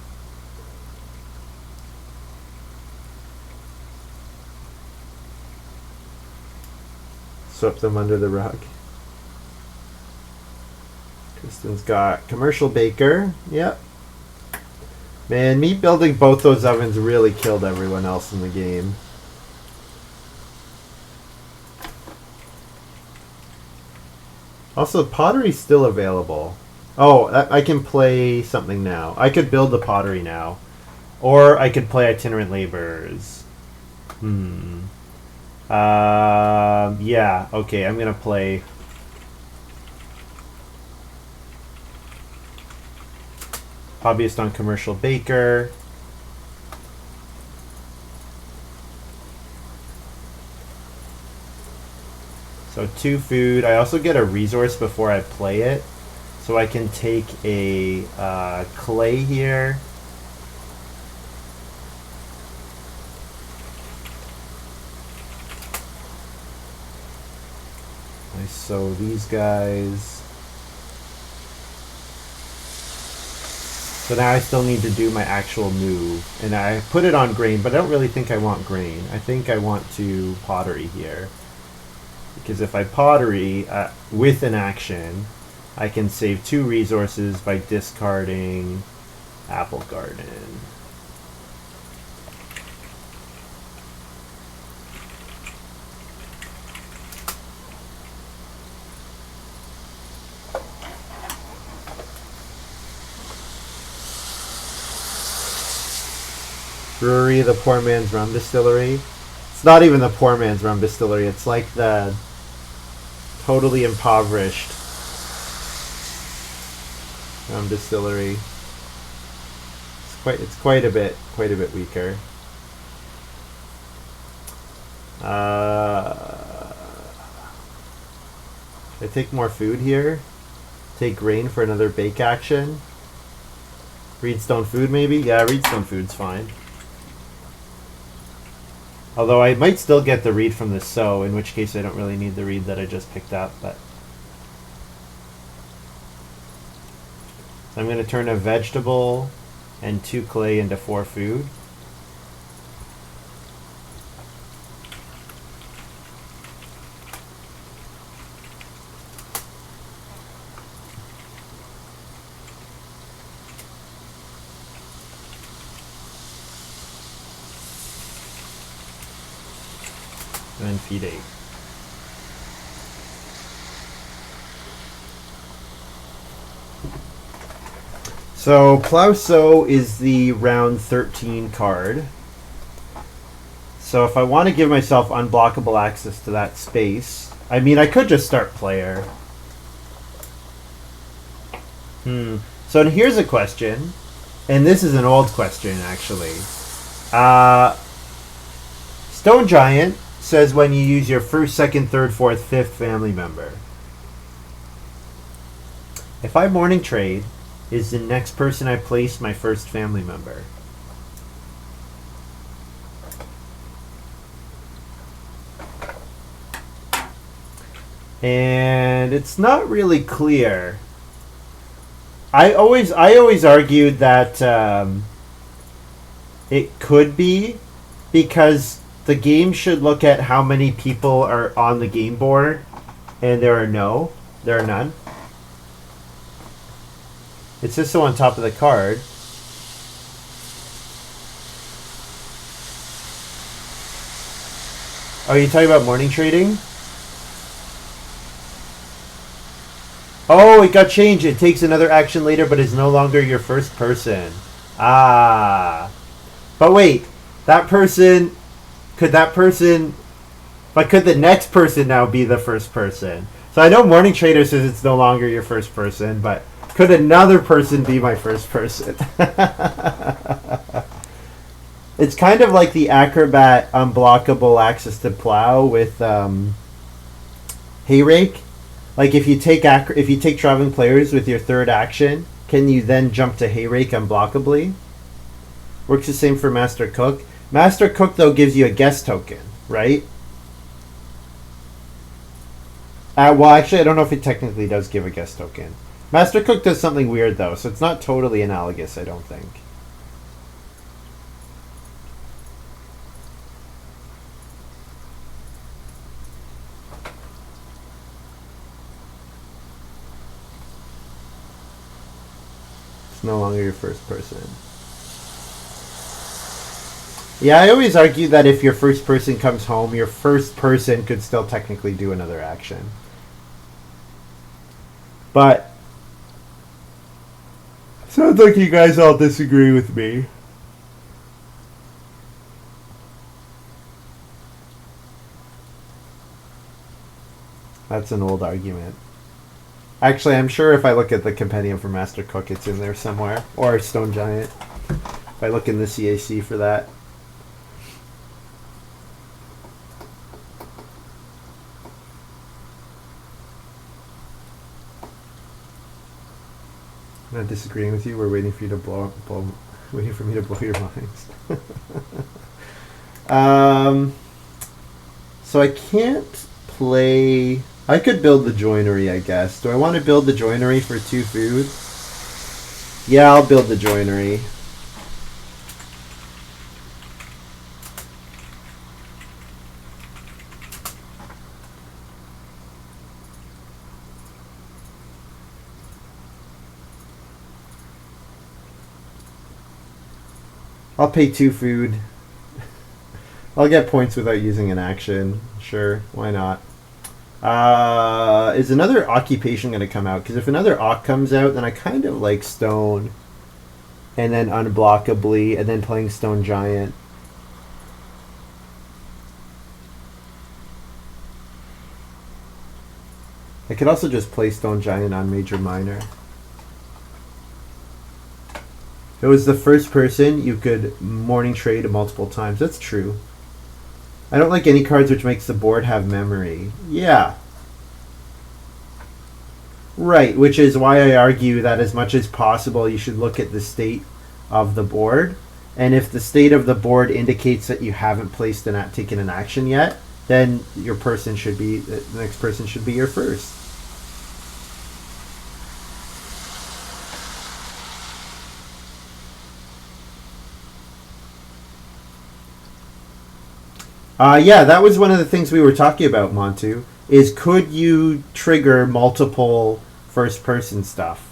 Swept them under the rug. Kristen's got commercial baker. Yep. Man, me building both those ovens really killed everyone else in the game. Also, pottery's still available. Oh, I can play something now. I could build the pottery now. Or I could play itinerant laborers. Yeah, okay, I'm gonna play... Hobbyist on commercial baker. So 2 food. I also get a resource before I play it. So I can take a clay here. I sow these guys. So now I still need to do my actual move. And I put it on grain, but I don't really think I want grain. I think I want to pottery here. Because if I pottery with an action, I can save 2 resources by discarding Apple Garden. Brewery, the poor man's rum distillery. It's not even the poor man's rum distillery. It's like the totally impoverished rum distillery. It's quite a bit weaker. I take more food here. Take grain for another bake action. Reedstone food maybe? Yeah, reedstone food's fine. Although I might still get the reed from the sow, in which case I don't really need the reed that I just picked up. But I'm going to turn a vegetable and 2 clay into 4 food. And then feed 8. So Plow Sow is the round 13 card. So if I want to give myself unblockable access to that space, I mean I could just start player. So here's a question, and this is an old question actually. Stone Giant says when you use your first, second, third, fourth, fifth family member. If I morning trade, is the next person I place my first family member? And it's not really clear. I always argued that it could be, because the game should look at how many people are on the game board, and there are none. It's just so on top of the card. Oh, you talking about morning trading? Oh, it got changed. It takes another action later, but is no longer your first person. Ah. But wait, could the next person now be the first person? So I know Morning Trader says it's no longer your first person, but could another person be my first person? It's kind of like the Acrobat unblockable access to plow with Hay Rake. Like if you take traveling players with your third action, can you then jump to Hay Rake unblockably? Works the same for Master Cook. Master Cook though gives you a guest token, right? Well, actually, I don't know if it technically does give a guest token. Master Cook does something weird though, so it's not totally analogous, I don't think. It's no longer your first person. Yeah, I always argue that if your first person comes home, your first person could still technically do another action. But sounds like you guys all disagree with me. That's an old argument. Actually, I'm sure if I look at the compendium for Master Cook, it's in there somewhere. Or Stone Giant. If I look in the CAC for that. I'm not disagreeing with you. We're waiting for you to waiting for me to blow your minds. So I can't play. I could build the joinery, I guess. Do I want to build the joinery for 2 food? Yeah, I'll build the joinery. I'll pay 2 food. I'll get points without using an action. Sure, why not? Is another occupation going to come out? Because if another Ock comes out, then I kind of like stone. and then unblockably, and then playing Stone Giant. I could also just play Stone Giant on Major Minor. If it was the first person, you could morning trade multiple times. That's true. I don't like any cards which makes the board have memory. Yeah. Right, which is why I argue that as much as possible you should look at the state of the board. And if the state of the board indicates that you haven't taken an action yet, then the next person should be your first. Yeah, that was one of the things we were talking about, Montu, is could you trigger multiple first-person stuff?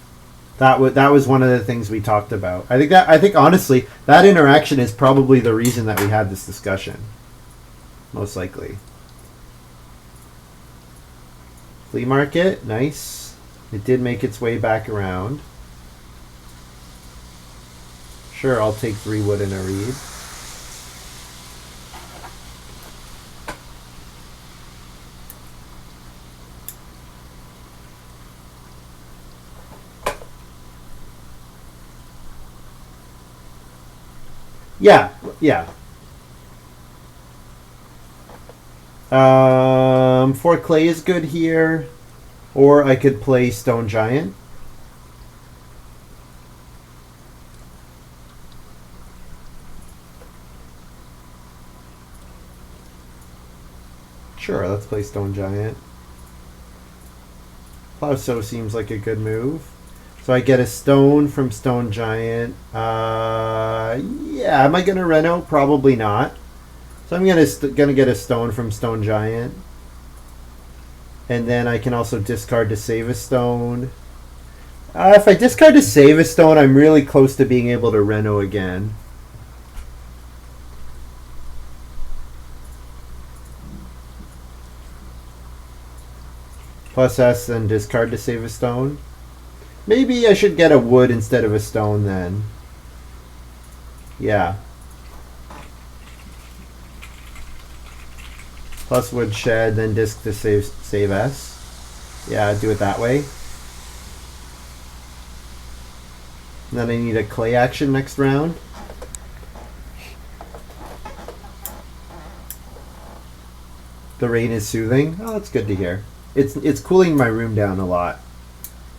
That was one of the things we talked about. I think honestly, that interaction is probably the reason that we had this discussion. Most likely. Flea market, nice. It did make its way back around. Sure, I'll take 3 wood and a reed. Yeah, yeah. 4 clay is good here. Or I could play Stone Giant. Sure, let's play Stone Giant. Plowsow seems like a good move. So I get a stone from Stone Giant. Yeah, am I gonna Reno? Probably not. So I'm gonna get a stone from Stone Giant, and then I can also discard to save a stone. If I discard to save a stone, I'm really close to being able to Reno again. Plus S and discard to save a stone. Maybe I should get a wood instead of a stone then. Yeah. Plus wood shed, then disc to save S. Yeah, do it that way. And then I need a clay action next round. The rain is soothing. Oh, that's good to hear. It's cooling my room down a lot,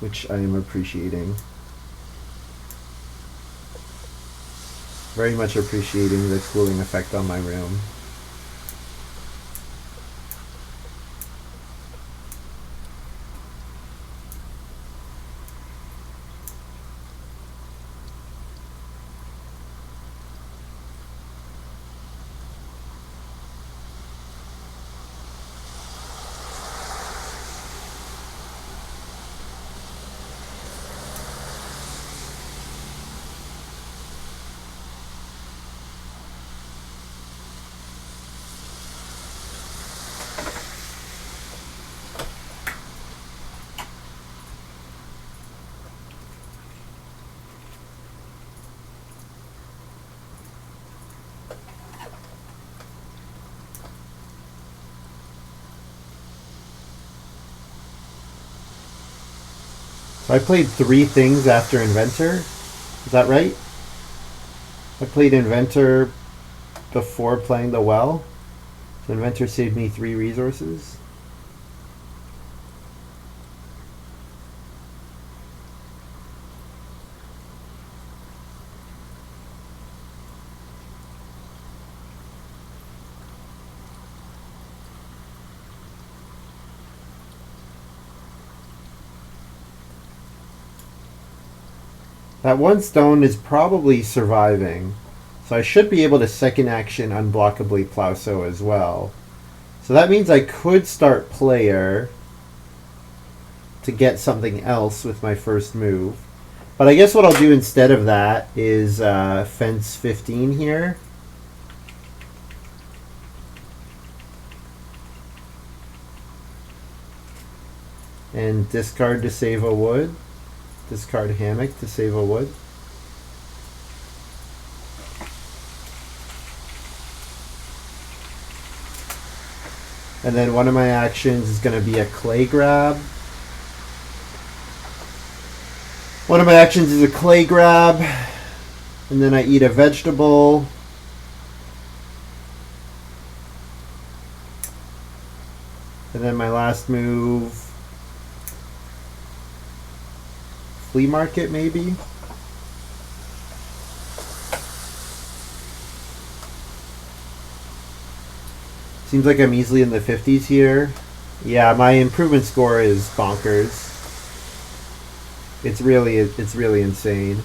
which I am appreciating. Very much appreciating the cooling effect on my room. So I played 3 things after Inventor. Is that right? I played Inventor before playing the well. So Inventor saved me 3 resources. That 1 stone is probably surviving, so I should be able to second action unblockably Plowsow as well. So that means I could start player to get something else with my first move. But I guess what I'll do instead of that is fence 15 here. And discard to save a wood. Discard hammock to save a wood. And then one of my actions is going to be a clay grab. One of my actions is a clay grab. And then I eat a vegetable. And then my last move, flea market maybe. Seems like I'm easily in the 50s here. Yeah, my improvement score is bonkers. It's really insane.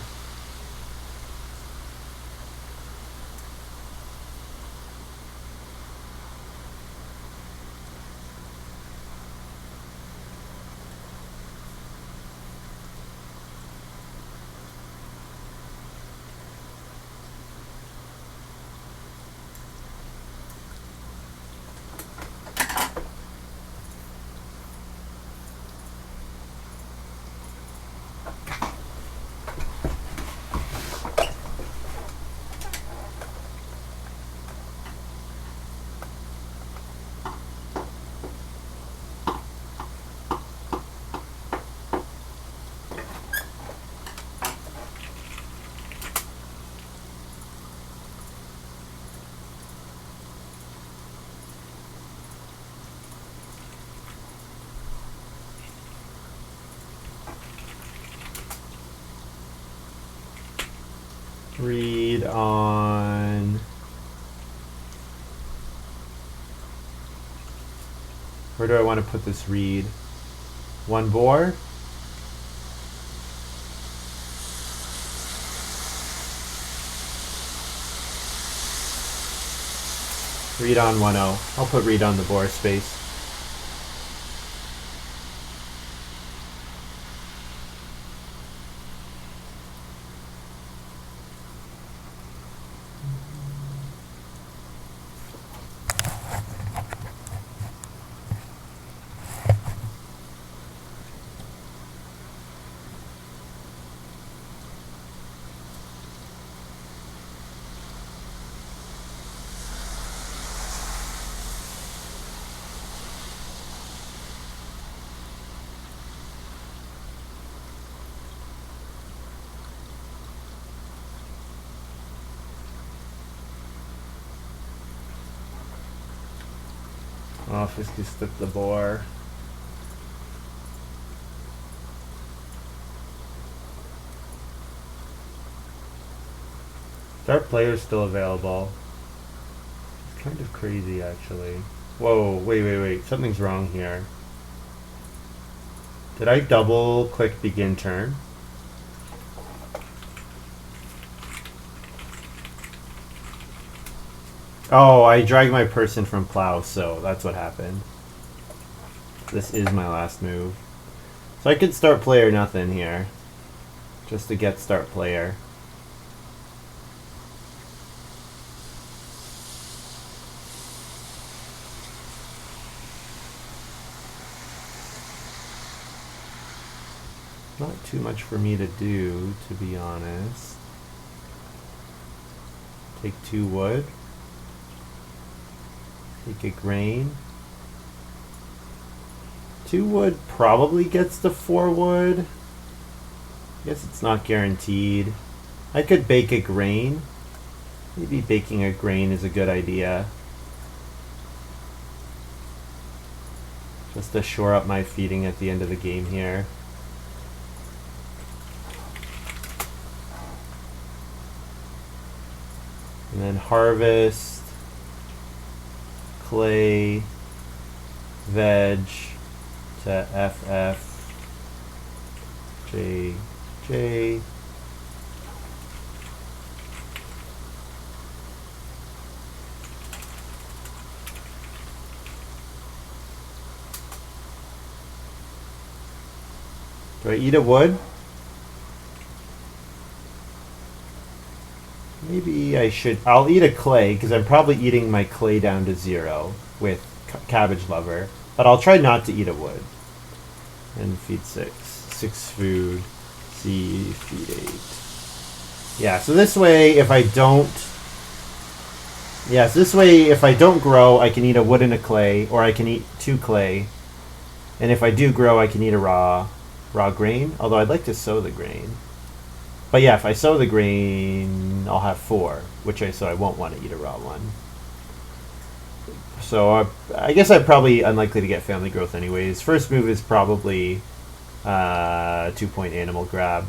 Read on. Where do I want to put this read? One boar? Read on 1-0. I'll put read on the boar space. Oh, fiscused the boar. Start player still available. It's kind of crazy, actually. Whoa, wait. Something's wrong here. Did I double click begin turn? Oh, I dragged my person from plow, so that's what happened. This is my last move. So I could start player nothing here. Just to get start player. Not too much for me to do, to be honest. Take 2 wood. Take a grain. 2 wood probably gets the 4 wood. I guess it's not guaranteed. I could bake a grain. Maybe baking a grain is a good idea. Just to shore up my feeding at the end of the game here. And then harvest. Clay, veg, to FF, J. Do I eat a wood? Maybe I should. I'll eat a clay because I'm probably eating my clay down to 0 with cabbage lover. But I'll try not to eat a wood. And feed 6. 6 food. C, feed 8. Yeah, so this way, if I don't Yes, this way if I don't grow, I can eat a wood and a clay, or I can eat 2 clay. And if I do grow, I can eat a raw grain, although I'd like to sow the grain. But yeah, if I sow the grain, I'll have 4, so I won't want to eat a raw one. So I guess I'm probably unlikely to get family growth anyways. First move is probably 2-point animal grab.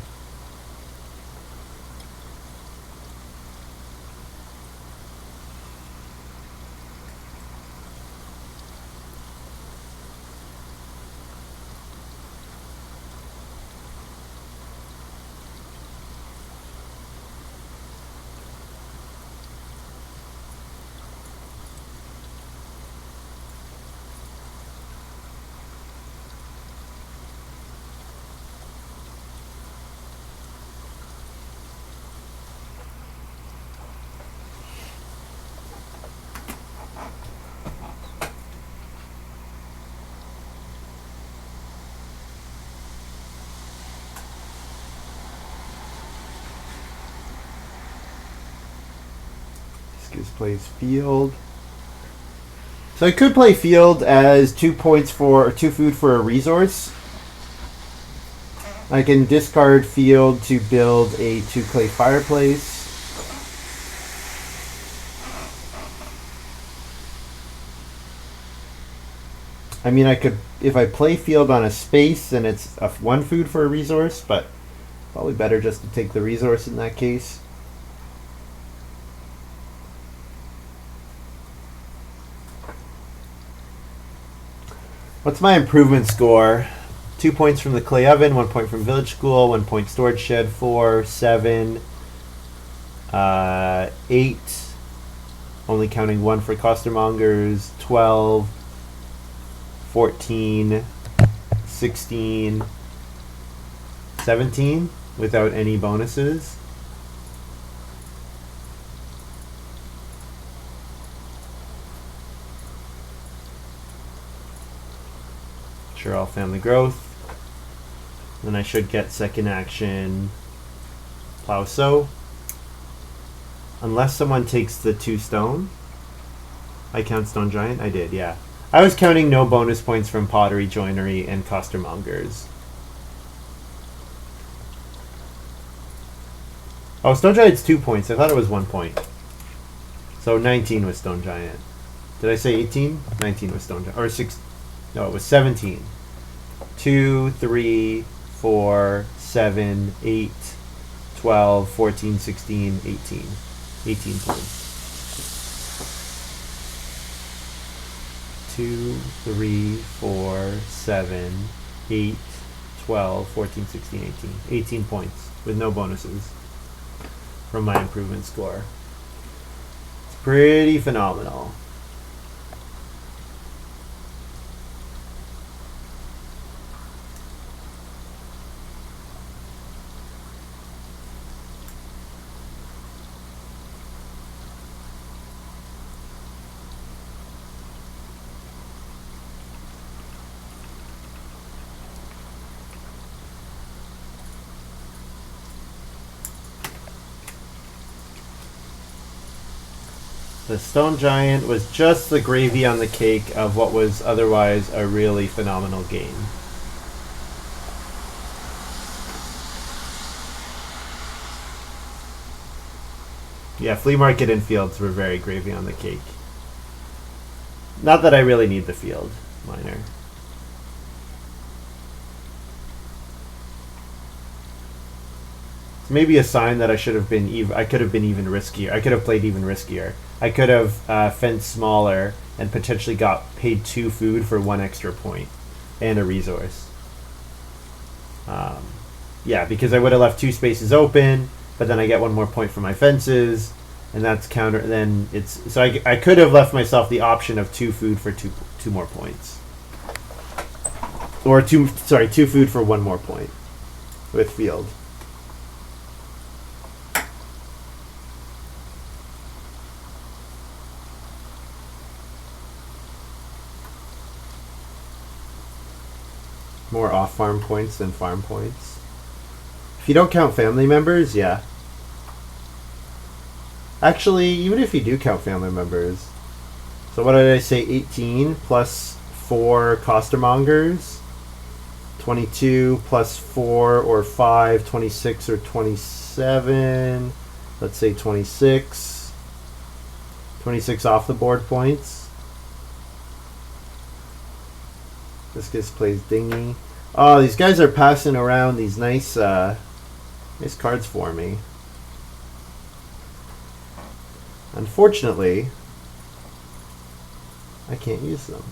Fiscused plays field. So I could play field as 2 points for 2 food for a resource. I can discard field to build a 2 clay fireplace. I mean, I could, if I play field on a space, then it's 1 food for a resource, but probably better just to take the resource in that case. What's my improvement score? 2 points from the clay oven, 1 point from village school, 1 point storage shed, 4, 7, 8, only counting 1 for costermongers, 12, 14, 16, 17 without any bonuses. Sure, all family growth. Then I should get second action plow sow. Unless someone takes the 2 stone. I count stone giant? I did, yeah. I was counting no bonus points from pottery, joinery, and costermongers. Oh, stone giant's 2 points. I thought it was 1 point. So 19 was stone giant. Did I say 18? 19 was stone giant. Or 6. No, it was 17. 2, 3, 4, 7, 8, 12, 14, 16, 18. 18 points. 2, 3, 4, 7, 8, 12, 14, 16, 18. 18 points with no bonuses from my improvement score. It's pretty phenomenal. The stone giant was just the gravy on the cake of what was otherwise a really phenomenal game. Yeah, flea market and fields were very gravy on the cake. Not that I really need the field miner. It's maybe a sign that I should have been I could have been even riskier. I could have played even riskier. I could have fenced smaller and potentially got paid 2 food for 1 extra point and a resource. Yeah, because I would have left 2 spaces open, but then I get 1 more point for my fences, and that's counter. Then it's so I could have left myself the option of 2 food for 2 more points, or 2 food for 1 more point with field. More off-farm points than farm points. If you don't count family members, yeah. Actually, even if you do count family members. So what did I say? 18 plus 4 costermongers. 22 plus 4 or 5, 26 or 27. Let's say 26. 26 off the board points. This guy plays Dingy. Oh, these guys are passing around these nice cards for me. Unfortunately, I can't use them.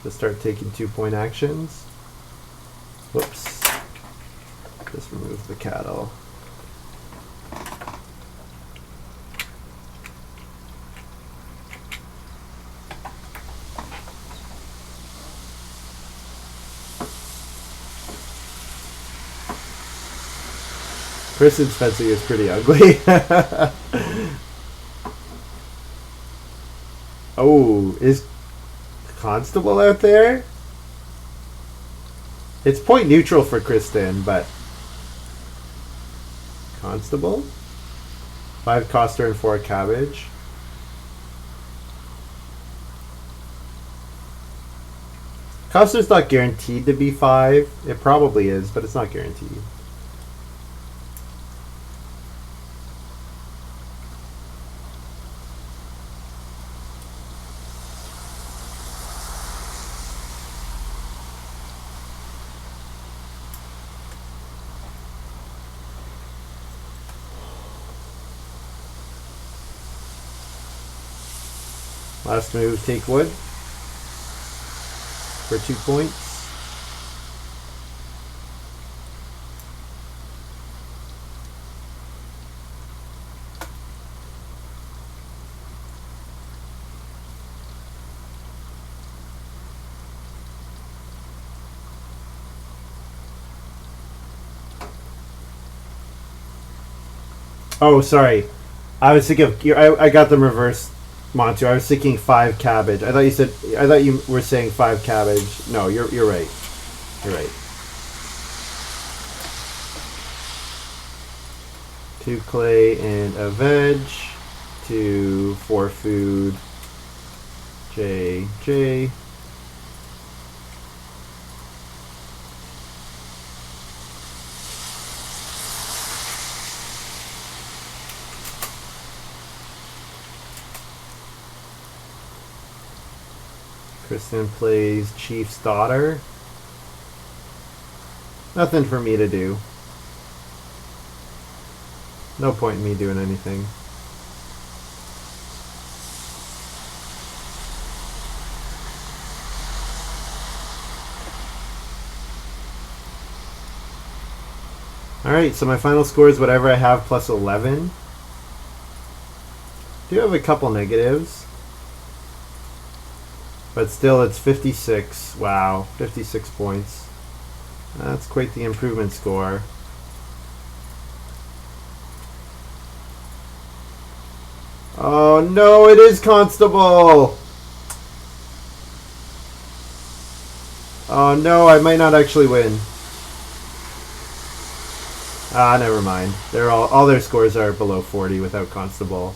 To start taking 2-point actions. Whoops. Just remove the cattle. Kristen's fencing is pretty ugly. Oh, is Constable out there? It's point neutral for Kristen, but Constable? 5 Coster and 4 Cabbage. Coster's not guaranteed to be 5. It probably is, but it's not guaranteed. Last move, take wood for 2 points. Oh, sorry. I was thinking of, I got them reversed. Montu, I was thinking 5 cabbage. I thought you were saying 5 cabbage. No, you're right. You're right. 2 clay and a veg. 2 4 food. J. Kristen plays Chief's Daughter. Nothing for me to do. No point in me doing anything. Alright, so my final score is whatever I have plus 11. Do have a couple negatives. But still, it's 56. Wow, 56 points. That's quite the improvement score. Oh no, it is Constable! Oh no, I might not actually win. Ah, never mind. They're all their scores are below 40 without Constable.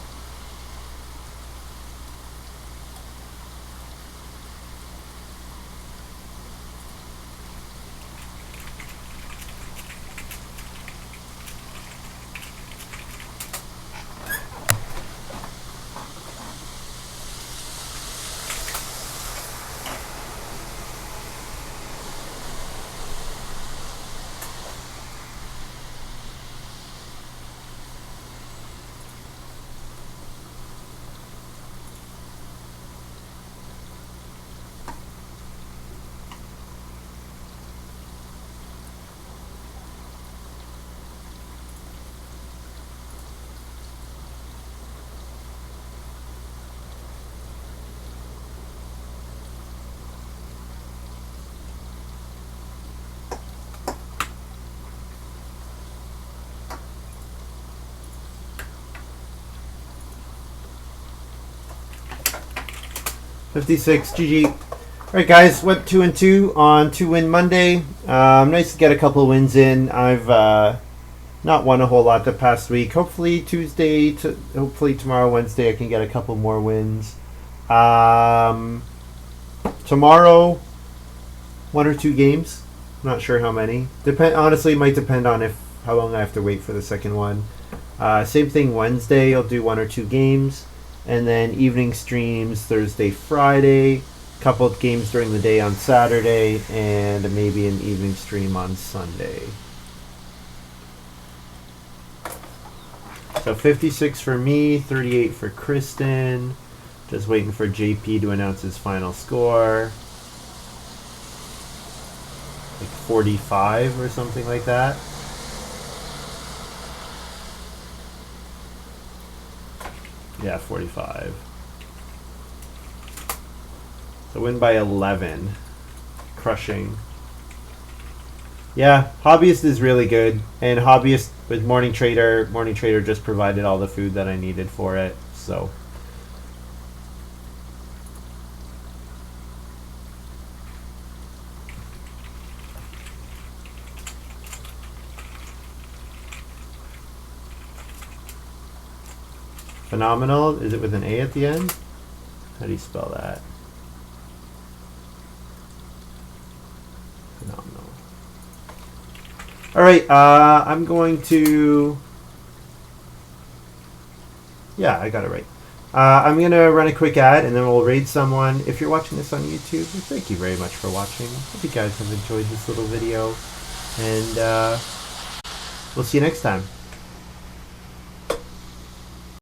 $56, GG. All right, guys, went 2-2 on 2-win Monday. Nice to get a couple of wins in. I've not won a whole lot the past week. Hopefully hopefully tomorrow, Wednesday, I can get a couple more wins. Tomorrow, 1 or 2 games. Not sure how many. Honestly, it might depend on how long I have to wait for the second one. Same thing Wednesday. I'll do 1 or 2 games, and then evening streams Thursday, Friday. Couple of games during the day on Saturday, and maybe an evening stream on Sunday. So 56 for me, 38 for Kristen. Just waiting for JP to announce his final score. Like 45 or something like that. Yeah, 45. So win by 11. Crushing. Yeah, Hobbyist is really good. And Hobbyist with Morning Trader just provided all the food that I needed for it. So Phenomenal. Is it with an A at the end? How do you spell that? Phenomenal. All right, I'm going to... Yeah, I got it right. I'm going to run a quick ad, and then we'll raid someone. If you're watching this on YouTube, thank you very much for watching. Hope you guys have enjoyed this little video, and we'll see you next time.